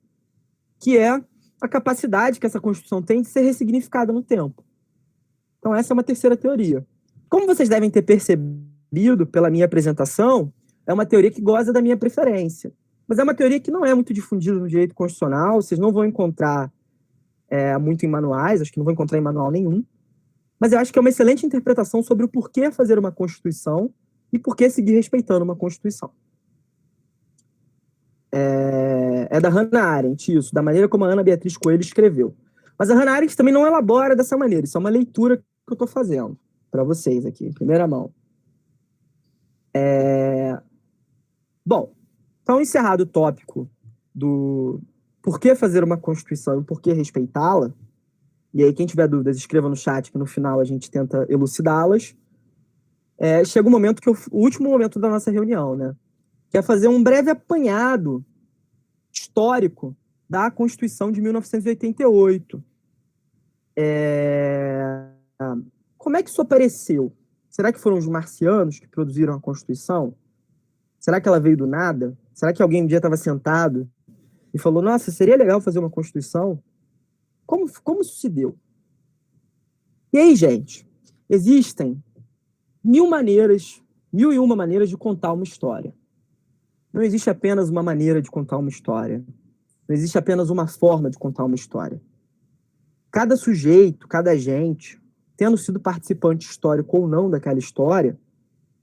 que é a capacidade que essa Constituição tem de ser ressignificada no tempo. Então essa é uma terceira teoria. Como vocês devem ter percebido pela minha apresentação, é uma teoria que goza da minha preferência. Mas é uma teoria que não é muito difundida no direito constitucional, vocês não vão encontrar muito em manuais, acho que não vão encontrar em manual nenhum. Mas eu acho que é uma excelente interpretação sobre o porquê fazer uma Constituição e por que seguir respeitando uma Constituição. É da Hannah Arendt, isso, da maneira como a Ana Beatriz Coelho escreveu. Mas a Hannah Arendt também não elabora dessa maneira, isso é uma leitura que eu estou fazendo para vocês aqui, em primeira mão. Bom, então encerrado o tópico do por que fazer uma Constituição e por que respeitá-la, e aí quem tiver dúvidas, escreva no chat, que no final a gente tenta elucidá-las. Chega o momento o último momento da nossa reunião, né? Que é fazer um breve apanhado histórico da Constituição de 1988. Como é que isso apareceu? Será que foram os marcianos que produziram a Constituição? Será que ela veio do nada? Será que alguém um dia estava sentado e falou, nossa, seria legal fazer uma Constituição? Como isso se deu? E aí, gente, existem 1001 maneiras de contar uma história. Não existe apenas uma maneira de contar uma história. Não existe apenas uma forma de contar uma história. Cada sujeito, cada agente, tendo sido participante histórico ou não daquela história,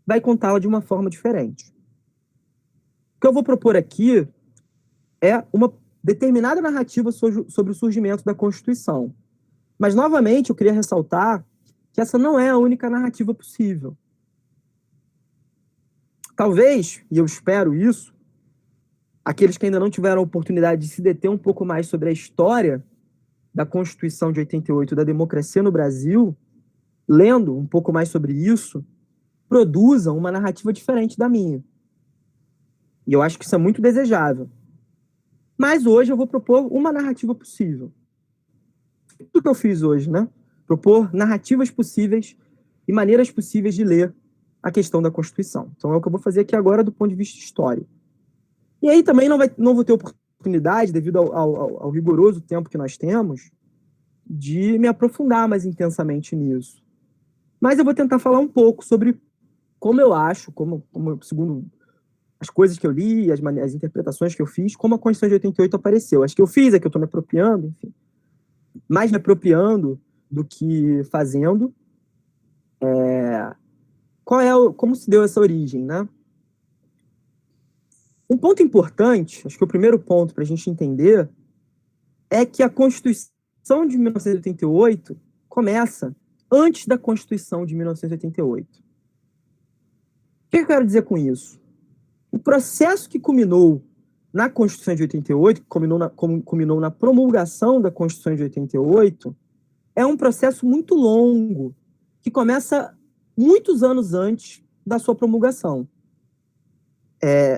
vai contá-la de uma forma diferente. O que eu vou propor aqui é uma determinada narrativa sobre o surgimento da Constituição. Mas, novamente, eu queria ressaltar que essa não é a única narrativa possível. Talvez, e eu espero isso, aqueles que ainda não tiveram a oportunidade de se deter um pouco mais sobre a história da Constituição de 88, da democracia no Brasil, lendo um pouco mais sobre isso, produzam uma narrativa diferente da minha. E eu acho que isso é muito desejável. Mas hoje eu vou propor uma narrativa possível. Tudo que eu fiz hoje, né? Propor narrativas possíveis e maneiras possíveis de ler a questão da Constituição. Então é o que eu vou fazer aqui agora do ponto de vista histórico. E aí também não vou ter oportunidade, devido ao rigoroso tempo que nós temos, de me aprofundar mais intensamente nisso. Mas eu vou tentar falar um pouco sobre como eu acho, segundo as coisas que eu li, as interpretações que eu fiz, como a Constituição de 88 apareceu. As que eu fiz, é que eu estou me apropriando, enfim. Mais me apropriando do que fazendo. Como se deu essa origem, né? Um ponto importante, acho que o primeiro ponto para a gente entender, é que a Constituição de 1988 começa antes da Constituição de 1988. O que eu quero dizer com isso? O processo que culminou na Constituição de 88, que culminou na promulgação da Constituição de 88, é um processo muito longo, que começa muitos anos antes da sua promulgação.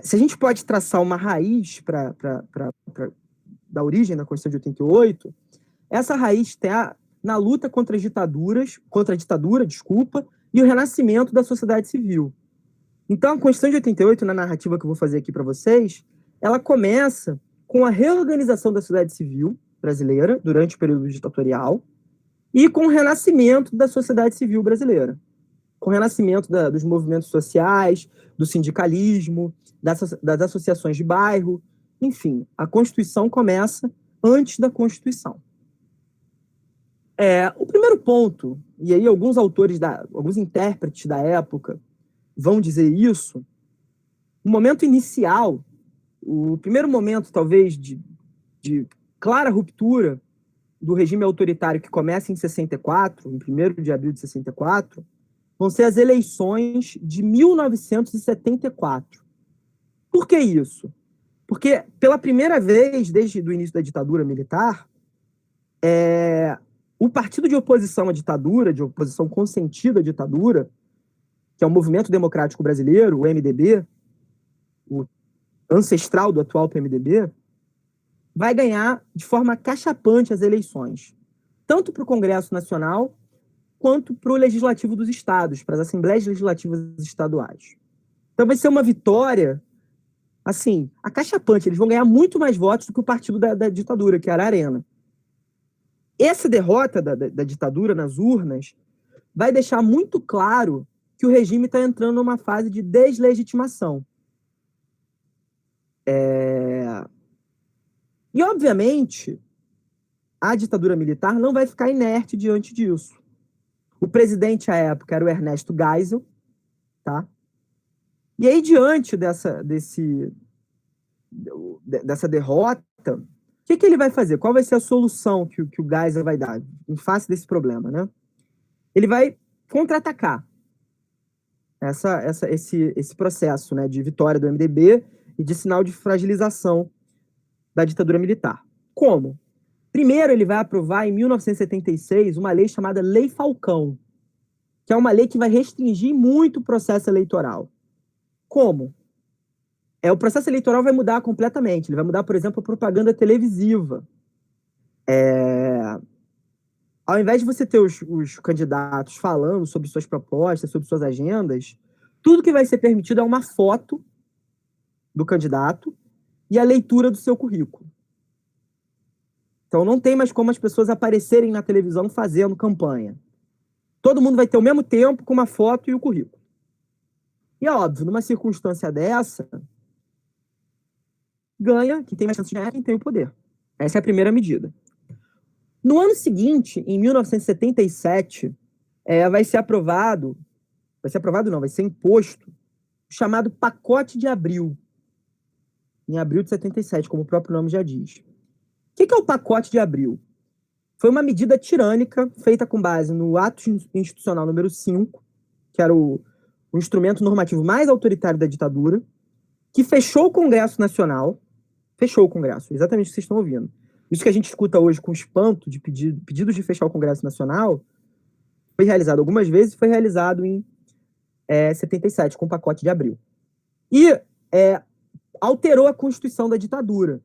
Se a gente pode traçar uma raiz da origem da Constituição de 88, essa raiz está na luta contra a ditadura, e o renascimento da sociedade civil. Então, a Constituição de 88, na narrativa que eu vou fazer aqui para vocês, ela começa com a reorganização da sociedade civil brasileira durante o período ditatorial e com o renascimento da sociedade civil brasileira, com o renascimento dos movimentos sociais, do sindicalismo, das associações de bairro, enfim, a Constituição começa antes da Constituição. O primeiro ponto, e aí alguns intérpretes da época vão dizer isso, o momento inicial, o primeiro momento, talvez, de clara ruptura do regime autoritário que começa em 64, em 1º de abril de 64, vão ser as eleições de 1974. Por que isso? Porque, pela primeira vez, desde o início da ditadura militar, o partido de oposição à ditadura, de oposição consentida à ditadura, que é o Movimento Democrático Brasileiro, o MDB, o ancestral do atual PMDB, vai ganhar de forma cachapante as eleições, tanto para o Congresso Nacional, quanto para o Legislativo dos Estados, para as Assembleias Legislativas Estaduais. Então vai ser uma vitória, assim, acachapante. Eles vão ganhar muito mais votos do que o partido da ditadura, que era a Arena. Essa derrota da ditadura nas urnas vai deixar muito claro que o regime está entrando numa fase de deslegitimação. E, obviamente, a ditadura militar não vai ficar inerte diante disso. O presidente, à época, era o Ernesto Geisel, tá? E aí, diante dessa derrota, o que ele vai fazer? Qual vai ser a solução que o Geisel vai dar em face desse problema, né? Ele vai contra-atacar esse processo, né, de vitória do MDB e de sinal de fragilização da ditadura militar. Como? Primeiro, ele vai aprovar, em 1976, uma lei chamada Lei Falcão, que é uma lei que vai restringir muito o processo eleitoral. Como? O processo eleitoral vai mudar completamente. Ele vai mudar, por exemplo, a propaganda televisiva. Ao invés de você ter os candidatos falando sobre suas propostas, sobre suas agendas, tudo que vai ser permitido é uma foto do candidato e a leitura do seu currículo. Então não tem mais como as pessoas aparecerem na televisão fazendo campanha. Todo mundo vai ter o mesmo tempo com uma foto e o currículo. E é óbvio, numa circunstância dessa, ganha quem tem mais chance de ganhar, quem tem o poder. Essa é a primeira medida. No ano seguinte, em 1977, vai ser imposto o chamado Pacote de Abril, em abril de 77, como o próprio nome já diz. O que é o Pacote de Abril? Foi uma medida tirânica feita com base no Ato Institucional número 5, que era o instrumento normativo mais autoritário da ditadura, que fechou o Congresso Nacional, exatamente o que vocês estão ouvindo. Isso que a gente escuta hoje com espanto de pedidos de fechar o Congresso Nacional, foi realizado algumas vezes, foi realizado em 77, com o Pacote de Abril. E alterou a Constituição da ditadura,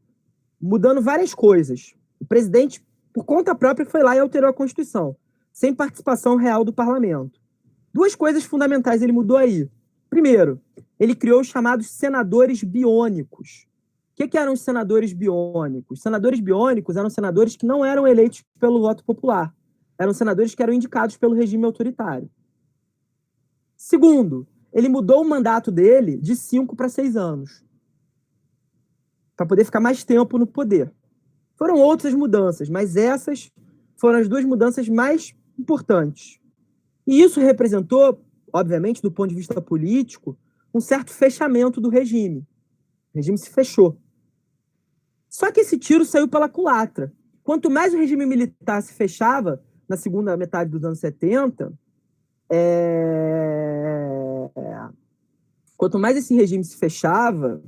mudando várias coisas. O presidente, por conta própria, foi lá e alterou a Constituição, sem participação real do parlamento. Duas coisas fundamentais ele mudou aí. Primeiro, ele criou os chamados senadores biônicos. O que eram os senadores biônicos? Os senadores biônicos eram senadores que não eram eleitos pelo voto popular. Eram senadores que eram indicados pelo regime autoritário. Segundo, ele mudou o mandato dele de 5 para 6 anos, para poder ficar mais tempo no poder. Foram outras mudanças, mas essas foram as duas mudanças mais importantes. E isso representou, obviamente, do ponto de vista político, um certo fechamento do regime. O regime se fechou. Só que esse tiro saiu pela culatra. Quanto mais o regime militar se fechava, na segunda metade dos anos 70, quanto mais esse regime se fechava,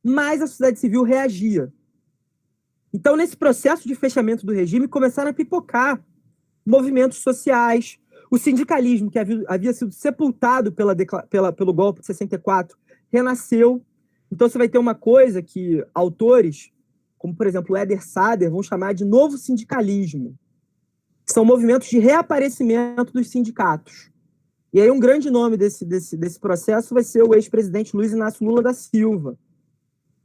mais a sociedade civil reagia. Então, nesse processo de fechamento do regime, começaram a pipocar movimentos sociais, o sindicalismo, que havia sido sepultado pelo golpe de 64, renasceu. Então, você vai ter uma coisa que autores, como, por exemplo, o Eder Sader, vão chamar de novo sindicalismo. São movimentos de reaparecimento dos sindicatos. E aí, um grande nome desse processo vai ser o ex-presidente Luiz Inácio Lula da Silva.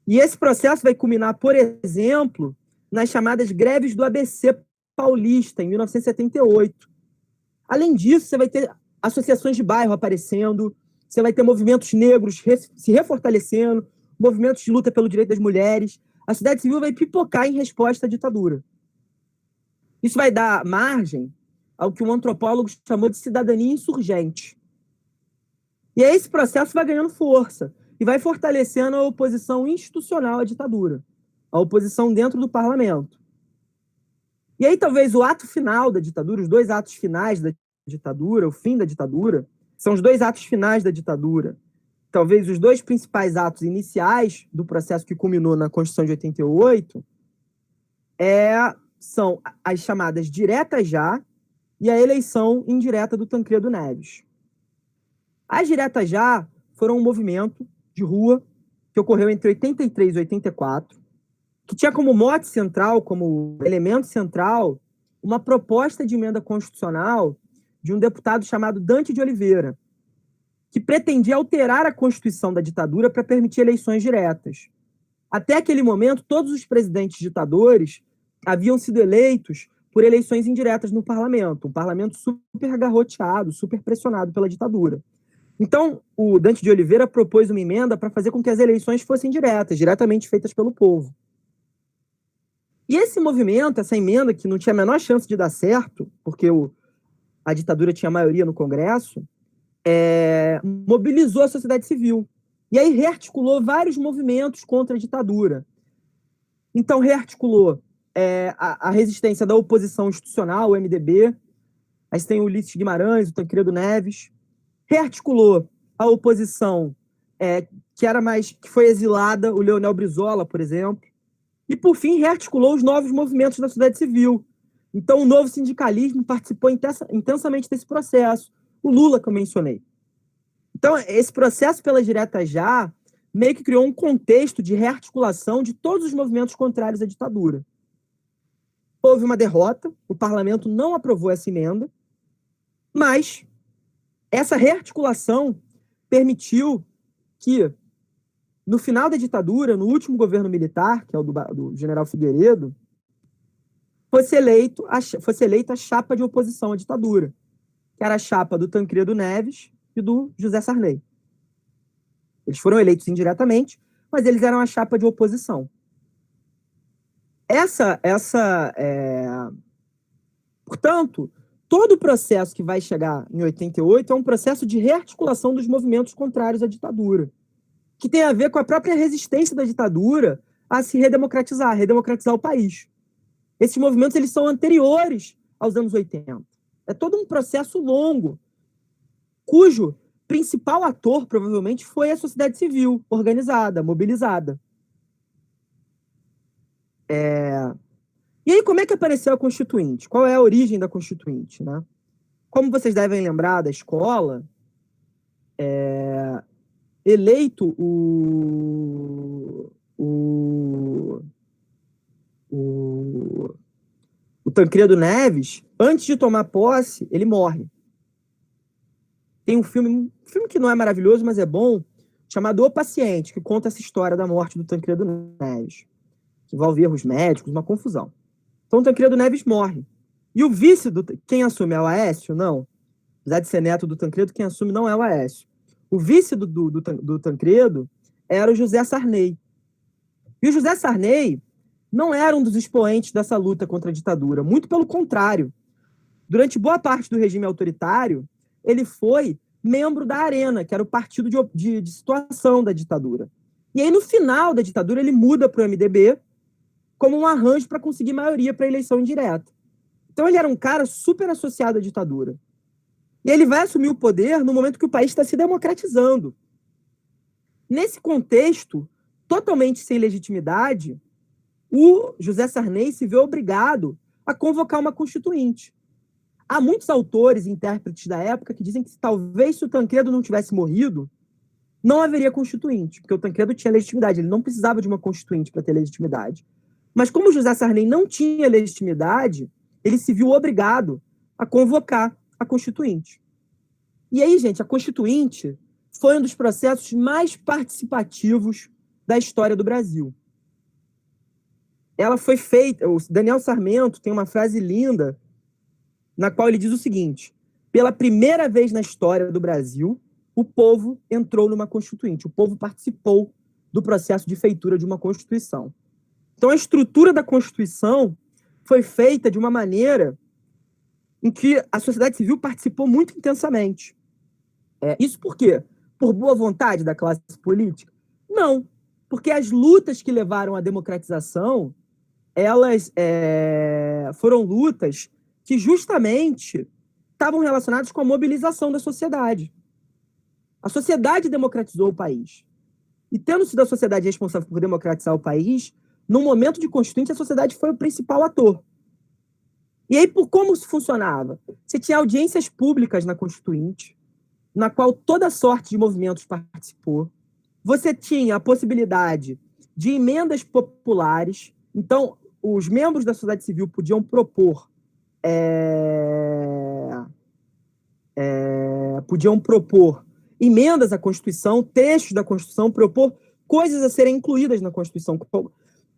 E esse processo vai culminar, por exemplo, nas chamadas greves do ABC paulista, em 1978. Além disso, você vai ter associações de bairro aparecendo, você vai ter movimentos negros se refortalecendo, movimentos de luta pelo direito das mulheres. A sociedade civil vai pipocar em resposta à ditadura. Isso vai dar margem ao que um antropólogo chamou de cidadania insurgente. E aí esse processo vai ganhando força e vai fortalecendo a oposição institucional à ditadura, a oposição dentro do parlamento. E aí talvez o ato final da ditadura, os dois atos finais da ditadura, o fim da ditadura, são os dois atos finais da ditadura. Talvez os dois principais atos iniciais do processo que culminou na Constituição de 88 são as chamadas diretas já e a eleição indireta do Tancredo Neves. As diretas já foram um movimento de rua que ocorreu entre 83 e 84, que tinha como mote central, como elemento central, uma proposta de emenda constitucional de um deputado chamado Dante de Oliveira, que pretendia alterar a Constituição da ditadura para permitir eleições diretas. Até aquele momento, todos os presidentes ditadores haviam sido eleitos por eleições indiretas no parlamento, um parlamento super garroteado, super pressionado pela ditadura. Então, o Dante de Oliveira propôs uma emenda para fazer com que as eleições fossem diretas, diretamente feitas pelo povo. E esse movimento, essa emenda, que não tinha a menor chance de dar certo, porque a ditadura tinha maioria no Congresso, mobilizou a sociedade civil. E aí rearticulou vários movimentos contra a ditadura. Então, rearticulou a resistência da oposição institucional, o MDB, aí tem o Ulisses Guimarães, o Tancredo Neves, rearticulou a oposição que foi exilada, o Leonel Brizola, por exemplo, E, por fim, rearticulou os novos movimentos da sociedade civil. Então, o novo sindicalismo participou intensamente desse processo. O Lula, que eu mencionei. Então, esse processo pela direta já meio que criou um contexto de rearticulação de todos os movimentos contrários à ditadura. Houve uma derrota, o parlamento não aprovou essa emenda, mas essa rearticulação permitiu que, no final da ditadura, no último governo militar, que é o do general Figueiredo, fosse eleita a chapa de oposição à ditadura, que era a chapa do Tancredo Neves e do José Sarney. Eles foram eleitos indiretamente, mas eles eram a chapa de oposição. Portanto, todo o processo que vai chegar em 88 é um processo de rearticulação dos movimentos contrários à ditadura, que tem a ver com a própria resistência da ditadura a se redemocratizar o país. Esses movimentos eles são anteriores aos anos 80. É todo um processo longo, cujo principal ator, provavelmente, foi a sociedade civil, organizada, mobilizada. E aí, como é que apareceu a Constituinte? Qual é a origem da Constituinte, né? Como vocês devem lembrar da escola, eleito o Tancredo Neves, antes de tomar posse, ele morre. Tem um filme que não é maravilhoso, mas é bom, chamado O Paciente, que conta essa história da morte do Tancredo Neves, que envolve erros médicos, uma confusão. Então, o Tancredo Neves morre. E o vice quem assume é o Aécio? Não. Apesar de ser neto do Tancredo, quem assume não é o Aécio. O vice do Tancredo era o José Sarney. E o José Sarney não era um dos expoentes dessa luta contra a ditadura. Muito pelo contrário. Durante boa parte do regime autoritário, ele foi membro da Arena, que era o partido de situação da ditadura. E aí, no final da ditadura, ele muda para o MDB como um arranjo para conseguir maioria para a eleição indireta. Então, ele era um cara super associado à ditadura. E ele vai assumir o poder no momento que o país está se democratizando. Nesse contexto, totalmente sem legitimidade, o José Sarney se vê obrigado a convocar uma constituinte. Há muitos autores e intérpretes da época que dizem que talvez se o Tancredo não tivesse morrido, não haveria constituinte, porque o Tancredo tinha legitimidade, ele não precisava de uma constituinte para ter legitimidade. Mas como o José Sarney não tinha legitimidade, ele se viu obrigado a convocar a constituinte. E aí, gente, a constituinte foi um dos processos mais participativos da história do Brasil. Ela foi feita, o Daniel Sarmento tem uma frase linda, na qual ele diz o seguinte: pela primeira vez na história do Brasil, o povo entrou numa constituinte, o povo participou do processo de feitura de uma Constituição. Então, a estrutura da Constituição foi feita de uma maneira em que a sociedade civil participou muito intensamente. Isso por quê? Por boa vontade da classe política? Não, porque as lutas que levaram à democratização, elas foram lutas que justamente estavam relacionados com a mobilização da sociedade. A sociedade democratizou o país. E tendo sido a sociedade responsável por democratizar o país, no momento de Constituinte, a sociedade foi o principal ator. E aí, por como isso funcionava? Você tinha audiências públicas na Constituinte, na qual toda sorte de movimentos participou. Você tinha a possibilidade de emendas populares. Então, os membros da sociedade civil podiam propor emendas à Constituição, textos da Constituição, propor coisas a serem incluídas na Constituição.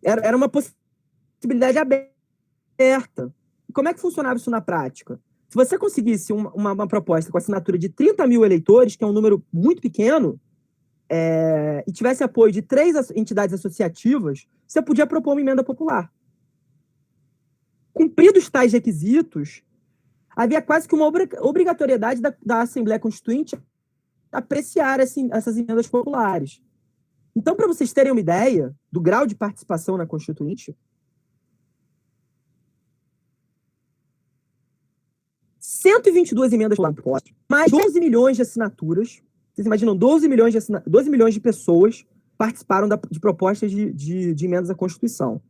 Era uma possibilidade aberta. E como é que funcionava isso na prática? Se você conseguisse uma proposta com assinatura de 30 mil eleitores, que é um número muito pequeno, e tivesse apoio de 3 entidades associativas, você podia propor uma emenda popular. Cumpridos tais requisitos, havia quase que uma obrigatoriedade da Assembleia Constituinte apreciar essas emendas populares. Então, para vocês terem uma ideia do grau de participação na Constituinte, 122 emendas populares, mais 12 milhões de assinaturas. Vocês imaginam, 12 milhões de pessoas participaram de propostas de emendas à Constituição.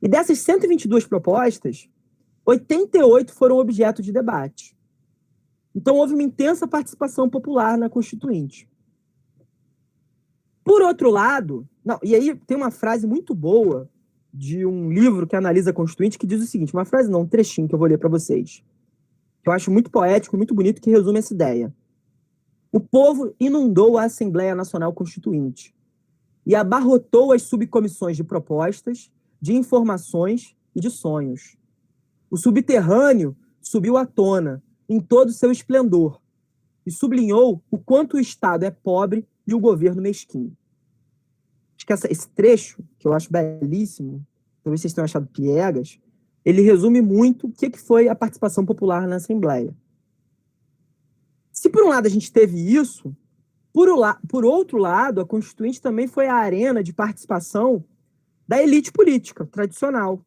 E dessas 122 propostas, 88 foram objeto de debate. Então, houve uma intensa participação popular na Constituinte. Por outro lado, e aí tem uma frase muito boa de um livro que analisa a Constituinte que diz o seguinte, uma frase não, um trechinho que eu vou ler para vocês, que eu acho muito poético, muito bonito, que resume essa ideia. O povo inundou a Assembleia Nacional Constituinte e abarrotou as subcomissões de propostas, de informações e de sonhos. O subterrâneo subiu à tona em todo o seu esplendor e sublinhou o quanto o Estado é pobre e o governo mesquinho. Acho que esse trecho, que eu acho belíssimo, talvez vocês tenham achado piegas, ele resume muito o que foi a participação popular na Assembleia. Se por um lado a gente teve isso, por outro lado, a Constituinte também foi a arena de participação da elite política tradicional.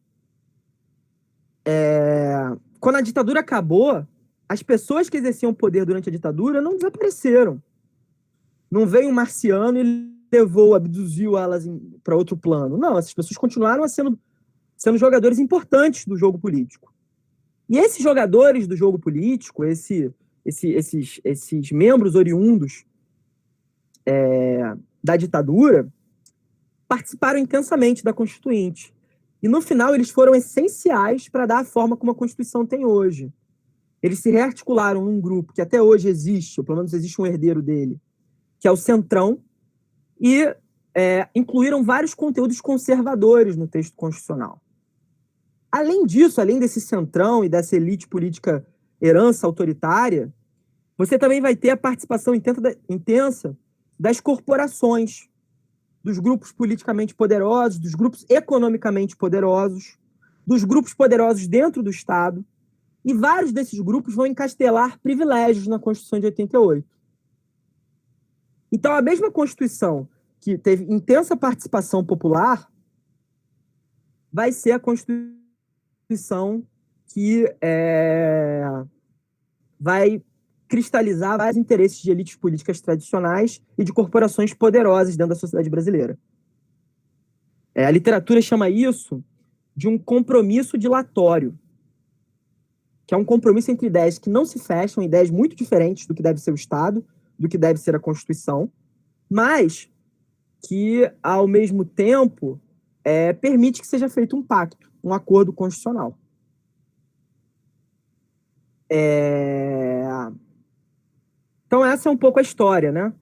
Quando a ditadura acabou, as pessoas que exerciam poder durante a ditadura não desapareceram. Não veio um marciano e levou, abduziu elas para outro plano. Não, essas pessoas continuaram sendo jogadores importantes do jogo político. E esses jogadores do jogo político, esses membros oriundos da ditadura, participaram intensamente da Constituinte. E, no final, eles foram essenciais para dar a forma como a Constituição tem hoje. Eles se rearticularam num grupo que até hoje existe, ou pelo menos existe um herdeiro dele, que é o Centrão, e incluíram vários conteúdos conservadores no texto constitucional. Além disso, além desse Centrão e dessa elite política herança autoritária, você também vai ter a participação intensa das corporações, dos grupos politicamente poderosos, dos grupos economicamente poderosos, dos grupos poderosos dentro do Estado, e vários desses grupos vão encastelar privilégios na Constituição de 88. Então, a mesma Constituição que teve intensa participação popular vai ser a Constituição que vai cristalizar vários interesses de elites políticas tradicionais e de corporações poderosas dentro da sociedade brasileira. A literatura chama isso de um compromisso dilatório, que é um compromisso entre ideias que não se fecham, ideias muito diferentes do que deve ser o Estado, do que deve ser a Constituição, mas que, ao mesmo tempo, permite que seja feito um pacto, um acordo constitucional. Então, essa é um pouco a história, né?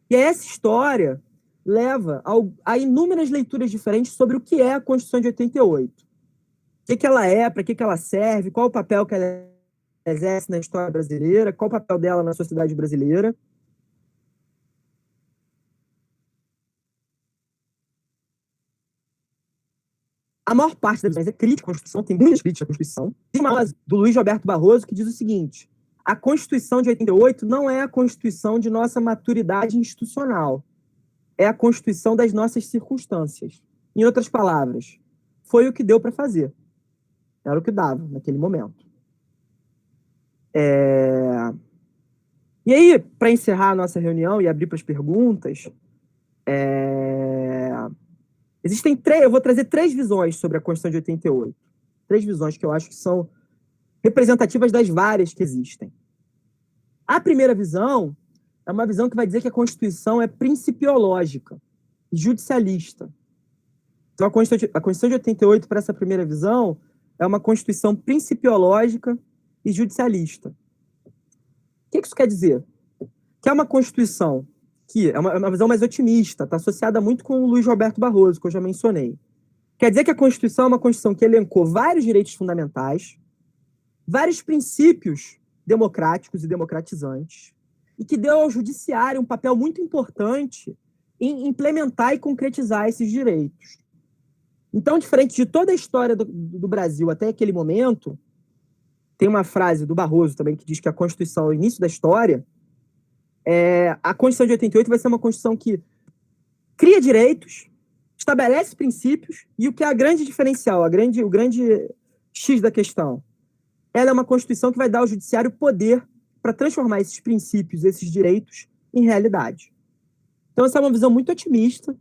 E essa história leva a inúmeras leituras diferentes sobre o que é a Constituição de 88. O que ela é, para que ela serve, qual o papel que ela exerce na história brasileira, qual o papel dela na sociedade brasileira. A maior parte das vezes é crítica à Constituição, tem muitas críticas à Constituição. Tem uma aula do Luiz Roberto Barroso que diz o seguinte: a Constituição de 88 não é a Constituição de nossa maturidade institucional, é a Constituição das nossas circunstâncias. Em outras palavras, foi o que deu para fazer. Era o que dava naquele momento. E aí, para encerrar a nossa reunião e abrir para as perguntas, eu vou trazer 3 visões sobre a Constituição de 88. 3 visões que eu acho que são representativas das várias que existem. A primeira visão é uma visão que vai dizer que a Constituição é principiológica e judicialista. Então, a Constituição de 88, para essa primeira visão, é uma Constituição principiológica e judicialista. O que isso quer dizer? Que é uma Constituição que é uma visão mais otimista, está associada muito com o Luiz Roberto Barroso, que eu já mencionei. Quer dizer que a Constituição é uma Constituição que elencou vários direitos fundamentais, vários princípios democráticos e democratizantes, e que deu ao judiciário um papel muito importante em implementar e concretizar esses direitos. Então, diferente de toda a história do Brasil até aquele momento, tem uma frase do Barroso também que diz que a Constituição é o início da história. A Constituição de 88 vai ser uma Constituição que cria direitos, estabelece princípios, e o que é a grande diferencial, o grande X da questão, ela é uma Constituição que vai dar ao judiciário poder para transformar esses princípios, esses direitos, em realidade. Então, essa é uma visão muito otimista,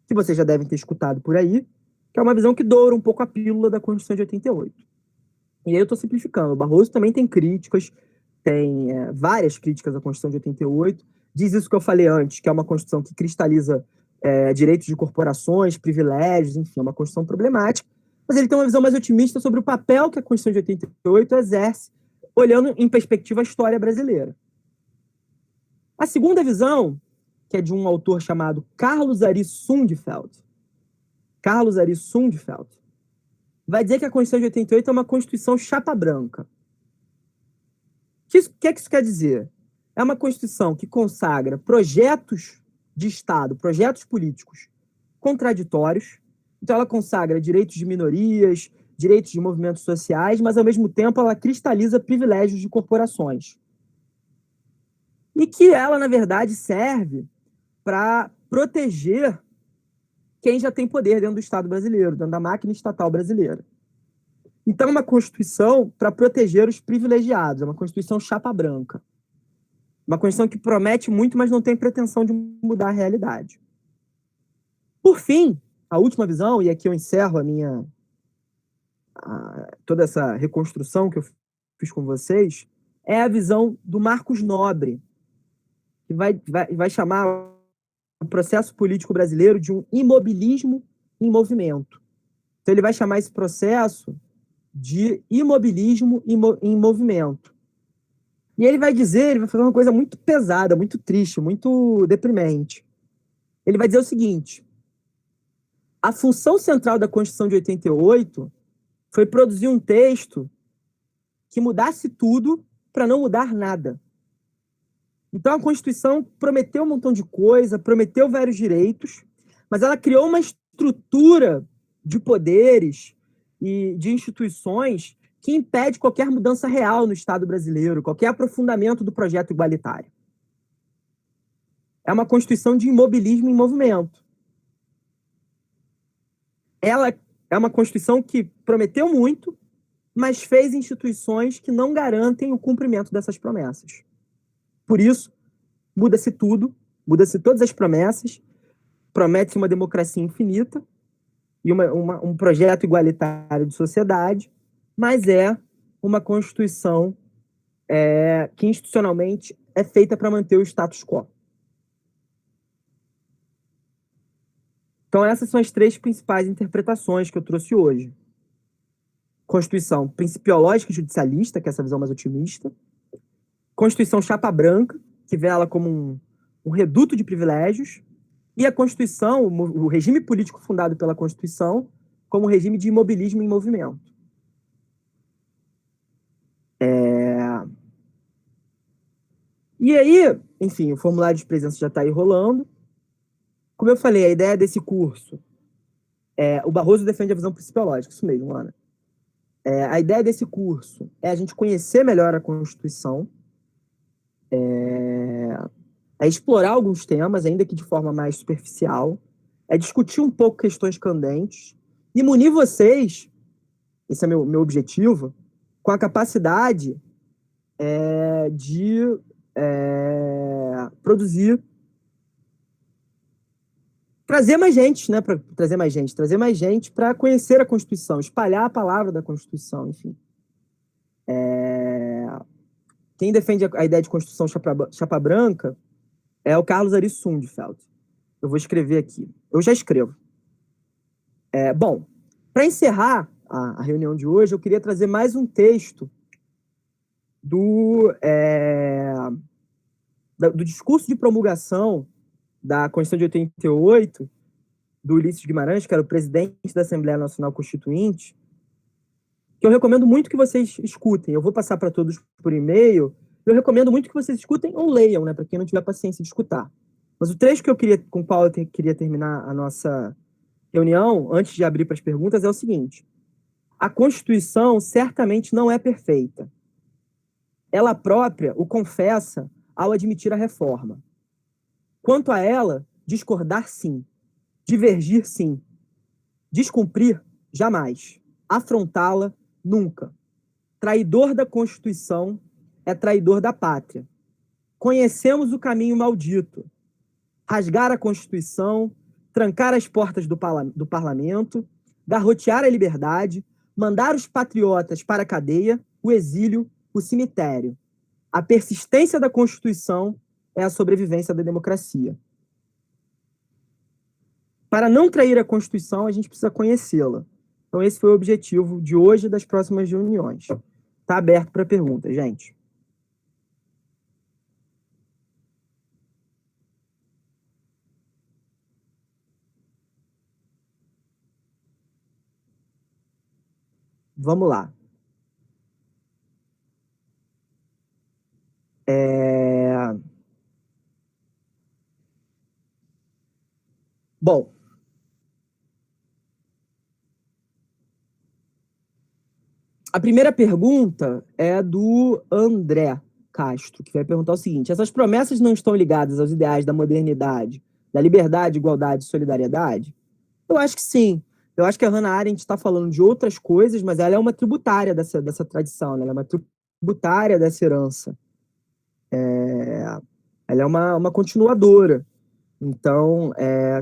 que vocês já devem ter escutado por aí, que é uma visão que doura um pouco a pílula da Constituição de 88. E aí eu estou simplificando. O Barroso também tem críticas, tem várias críticas à Constituição de 88. Diz isso que eu falei antes, que é uma Constituição que cristaliza direitos de corporações, privilégios, enfim, é uma Constituição problemática. Mas ele tem uma visão mais otimista sobre o papel que a Constituição de 88 exerce, olhando em perspectiva a história brasileira. A segunda visão, que é de um autor chamado Carlos Ari Sundfeld. Carlos Ari Sundfeld vai dizer que a Constituição de 88 é uma Constituição chapa branca. O que é que isso quer dizer? É uma Constituição que consagra projetos de Estado, projetos políticos contraditórios. Então, ela consagra direitos de minorias, direitos de movimentos sociais, mas, ao mesmo tempo, ela cristaliza privilégios de corporações. E que ela, na verdade, serve para proteger quem já tem poder dentro do Estado brasileiro, dentro da máquina estatal brasileira. Então, é uma Constituição para proteger os privilegiados, é uma Constituição chapa branca. Uma Constituição que promete muito, mas não tem pretensão de mudar a realidade. Por fim, a última visão, e aqui eu encerro toda essa reconstrução que eu fiz com vocês, é a visão do Marcos Nobre, que vai chamar o processo político brasileiro de um imobilismo em movimento. Então, ele vai chamar esse processo de imobilismo em movimento. E ele vai fazer uma coisa muito pesada, muito triste, muito deprimente. Ele vai dizer o seguinte: a função central da Constituição de 88 foi produzir um texto que mudasse tudo para não mudar nada. Então, a Constituição prometeu um montão de coisa, prometeu vários direitos, mas ela criou uma estrutura de poderes e de instituições que impede qualquer mudança real no Estado brasileiro, qualquer aprofundamento do projeto igualitário. É uma Constituição de imobilismo em movimento. Ela é uma Constituição que prometeu muito, mas fez instituições que não garantem o cumprimento dessas promessas. Por isso, muda-se tudo, muda-se todas as promessas, promete-se uma democracia infinita e um projeto igualitário de sociedade, mas é uma Constituição que institucionalmente é feita para manter o status quo. Então, essas são as três principais interpretações que eu trouxe hoje. Constituição principiológica e judicialista, que é essa visão mais otimista. Constituição chapa branca, que vê ela como um reduto de privilégios. E a Constituição, o regime político fundado pela Constituição, como um regime de imobilismo em movimento. E aí, enfim, o formulário de presença já está aí rolando. Como eu falei, a ideia desse curso, o Barroso defende a visão principiológica, isso mesmo, Ana. A ideia desse curso é a gente conhecer melhor a Constituição, é explorar alguns temas, ainda que de forma mais superficial, é discutir um pouco questões candentes e munir vocês, esse é meu objetivo, com a capacidade de produzir, trazer mais gente para conhecer a Constituição, espalhar a palavra da Constituição, enfim. Quem defende a ideia de Constituição chapa branca é o Carlos Ari Sundfeld. Eu vou escrever aqui. Eu já escrevo. Bom, para encerrar a reunião de hoje, eu queria trazer mais um texto do discurso de promulgação da Constituição de 88, do Ulisses Guimarães, que era o presidente da Assembleia Nacional Constituinte, que eu recomendo muito que vocês escutem. Eu vou passar para todos por e-mail. Eu recomendo muito que vocês escutem ou leiam, né, para quem não tiver paciência de escutar. Mas o trecho com o qual eu queria terminar a nossa reunião, antes de abrir para as perguntas, é o seguinte: a Constituição certamente não é perfeita. Ela própria o confessa ao admitir a reforma. Quanto a ela, discordar sim, divergir sim, descumprir jamais, afrontá-la nunca. Traidor da Constituição é traidor da pátria. Conhecemos o caminho maldito. Rasgar a Constituição, trancar as portas do parlamento, garrotear a liberdade, mandar os patriotas para a cadeia, o exílio, o cemitério. A persistência da Constituição é a sobrevivência da democracia. Para não trair a Constituição, a gente precisa conhecê-la. Então, esse foi o objetivo de hoje e das próximas reuniões. Está aberto para perguntas, gente. Vamos lá. Bom, a primeira pergunta é do André Castro, que vai perguntar o seguinte: essas promessas não estão ligadas aos ideais da modernidade, da liberdade, igualdade e solidariedade? Eu acho que sim. Eu acho que a Hannah Arendt está falando de outras coisas, mas ela é uma tributária dessa tradição, né? Ela é uma tributária dessa herança. Ela é uma continuadora. Então,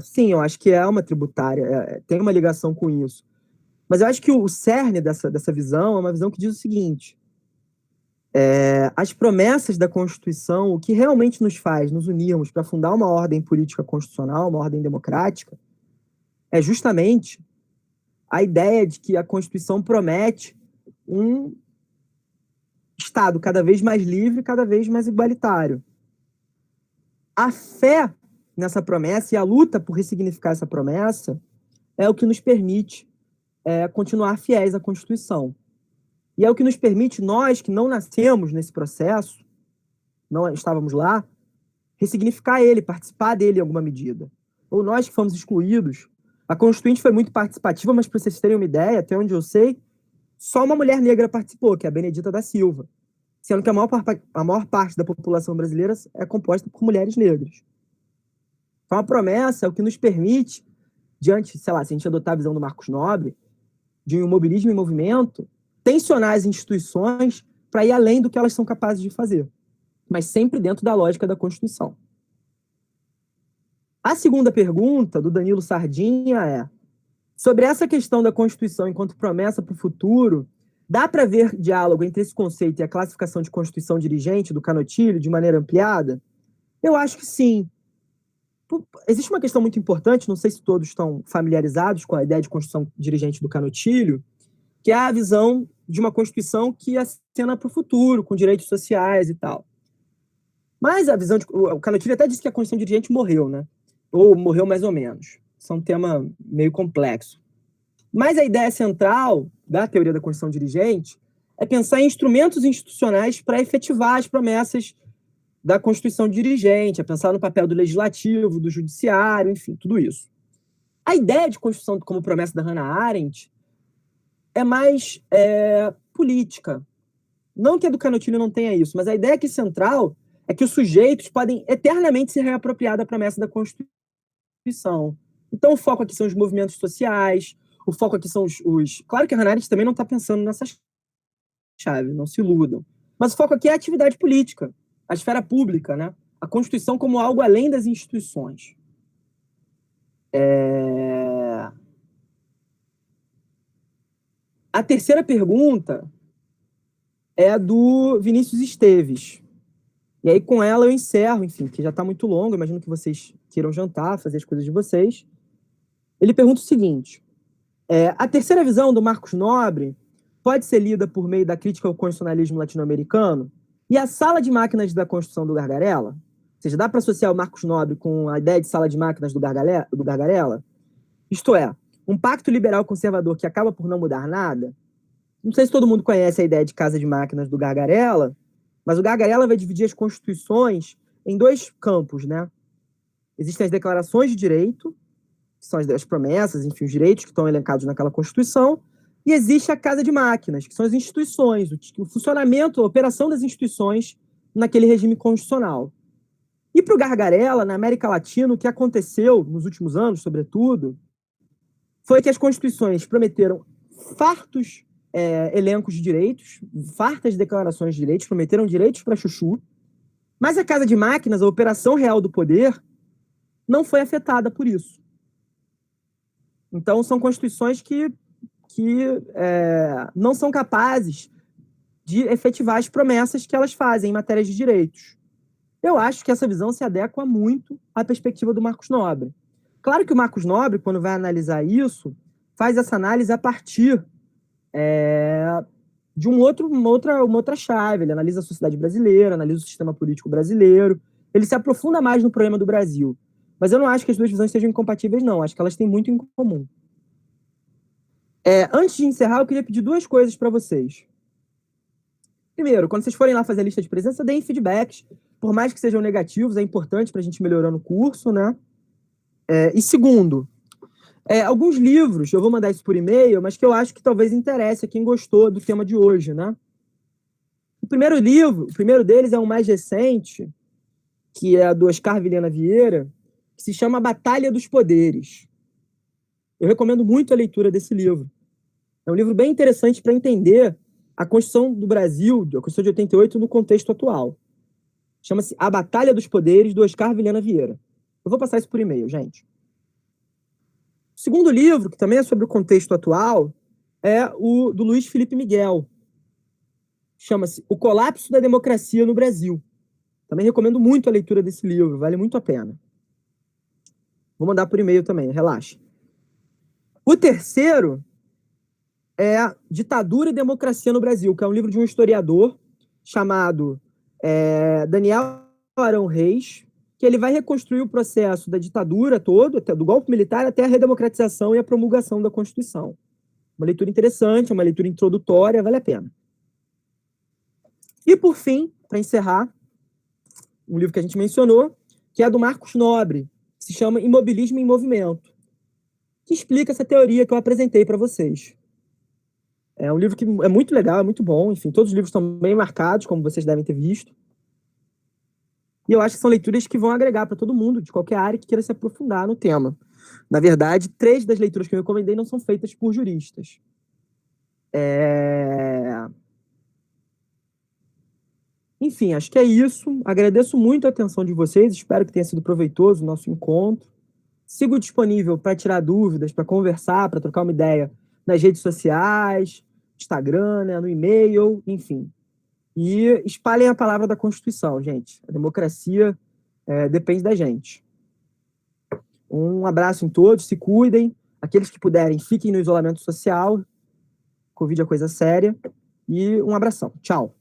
sim, eu acho que é uma tributária, tem uma ligação com isso. Mas eu acho que o cerne dessa visão é uma visão que diz o seguinte: as promessas da Constituição, o que realmente nos faz nos unirmos para fundar uma ordem política constitucional, uma ordem democrática, é justamente a ideia de que a Constituição promete um Estado cada vez mais livre, cada vez mais igualitário. A fé nessa promessa e a luta por ressignificar essa promessa é o que nos permite continuar fiéis à Constituição. E é o que nos permite, nós que não nascemos nesse processo, não estávamos lá, ressignificar ele, participar dele em alguma medida. Ou nós que fomos excluídos. A Constituinte foi muito participativa, mas para vocês terem uma ideia, até onde eu sei, só uma mulher negra participou, que é a Benedita da Silva, sendo que a maior parte da população brasileira é composta por mulheres negras. Então a promessa é o que nos permite, diante, sei lá, se a gente adotar a visão do Marcos Nobre, de um imobilismo em movimento, tensionar as instituições para ir além do que elas são capazes de fazer, mas sempre dentro da lógica da Constituição. A segunda pergunta, do Danilo Sardinha, é: sobre essa questão da Constituição enquanto promessa para o futuro, dá para ver diálogo entre esse conceito e a classificação de Constituição dirigente do Canottilho de maneira ampliada? Eu acho que sim. Existe uma questão muito importante, não sei se todos estão familiarizados com a ideia de Constituição dirigente do Canottilho, que é a visão de uma Constituição que acena para o futuro, com direitos sociais e tal. Mas a visão o Canottilho até disse que a Constituição dirigente morreu, né? Ou morreu mais ou menos. Isso é um tema meio complexo. Mas a ideia central da teoria da Constituição dirigente é pensar em instrumentos institucionais para efetivar as promessas da Constituição dirigente, é pensar no papel do legislativo, do judiciário, enfim, tudo isso. A ideia de Constituição como promessa da Hannah Arendt é mais política. Não que a do Canottilho não tenha isso, mas a ideia aqui central é que os sujeitos podem eternamente se reapropriar da promessa da Constituição. Então, o foco aqui são os movimentos sociais, o foco aqui são os... Claro que a Hannah Arendt também não está pensando nessa chave, não se iludam. Mas o foco aqui é a atividade política, a esfera pública, né? A Constituição como algo além das instituições. A terceira pergunta é do Vinícius Esteves. E aí, com ela, eu encerro, enfim, que já está muito longo, imagino que vocês queiram jantar, fazer as coisas de vocês. Ele pergunta o seguinte: a terceira visão do Marcos Nobre pode ser lida por meio da crítica ao constitucionalismo latino-americano? E a sala de máquinas da Constituição do Gargarella? Ou seja, dá para associar o Marcos Nobre com a ideia de sala de máquinas do Gargarella? Isto é, um pacto liberal conservador que acaba por não mudar nada? Não sei se todo mundo conhece a ideia de casa de máquinas do Gargarella, mas o Gargarella vai dividir as constituições em dois campos, né? Existem as declarações de direito, que são as promessas, enfim, os direitos que estão elencados naquela Constituição, e existe a casa de máquinas, que são as instituições, o funcionamento, a operação das instituições naquele regime constitucional. E para o Gargarella, na América Latina, o que aconteceu nos últimos anos, sobretudo, foi que as constituições prometeram fartos elencos de direitos, fartas declarações de direitos, prometeram direitos para chuchu, mas a casa de máquinas, a operação real do poder, não foi afetada por isso. Então, são constituições que não são capazes de efetivar as promessas que elas fazem em matéria de direitos. Eu acho que essa visão se adequa muito à perspectiva do Marcos Nobre. Claro que o Marcos Nobre, quando vai analisar isso, faz essa análise a partir de uma outra chave. Ele analisa a sociedade brasileira, analisa o sistema político brasileiro. Ele se aprofunda mais no problema do Brasil. Mas eu não acho que as duas visões sejam incompatíveis, não. Acho que elas têm muito em comum. Antes de encerrar, eu queria pedir duas coisas para vocês. Primeiro, quando vocês forem lá fazer a lista de presença, deem feedbacks. Por mais que sejam negativos, é importante para a gente melhorar no curso, né? E segundo, alguns livros, eu vou mandar isso por e-mail, mas que eu acho que talvez interesse a quem gostou do tema de hoje, né? O primeiro deles é o mais recente, que é do Oscar Vilhena Vieira, que se chama A Batalha dos Poderes. Eu recomendo muito a leitura desse livro. É um livro bem interessante para entender a Constituição do Brasil, a Constituição de 88, no contexto atual. Chama-se A Batalha dos Poderes, do Oscar Vilhena Vieira. Eu vou passar isso por e-mail, gente. O segundo livro, que também é sobre o contexto atual, é o do Luiz Felipe Miguel. Chama-se O Colapso da Democracia no Brasil. Também recomendo muito a leitura desse livro, vale muito a pena. Vou mandar por e-mail também, relaxa. O terceiro é Ditadura e Democracia no Brasil, que é um livro de um historiador chamado Daniel Arão Reis, que ele vai reconstruir o processo da ditadura todo, do golpe militar até a redemocratização e a promulgação da Constituição. Uma leitura interessante, uma leitura introdutória, vale a pena. E, por fim, para encerrar, um livro que a gente mencionou, que é do Marcos Nobre, que se chama Imobilismo em Movimento, que explica essa teoria que eu apresentei para vocês. É um livro que é muito legal, é muito bom, enfim, todos os livros estão bem marcados, como vocês devem ter visto. E eu acho que são leituras que vão agregar para todo mundo, de qualquer área que queira se aprofundar no tema. Na verdade, 3 das leituras que eu recomendei não são feitas por juristas. Enfim, acho que é isso. Agradeço muito a atenção de vocês, espero que tenha sido proveitoso o nosso encontro. Sigo disponível para tirar dúvidas, para conversar, para trocar uma ideia nas redes sociais, Instagram, né, no e-mail, enfim. E espalhem a palavra da Constituição, gente. A democracia depende da gente. Um abraço em todos, se cuidem. Aqueles que puderem, fiquem no isolamento social. Covid é coisa séria. E um abração. Tchau.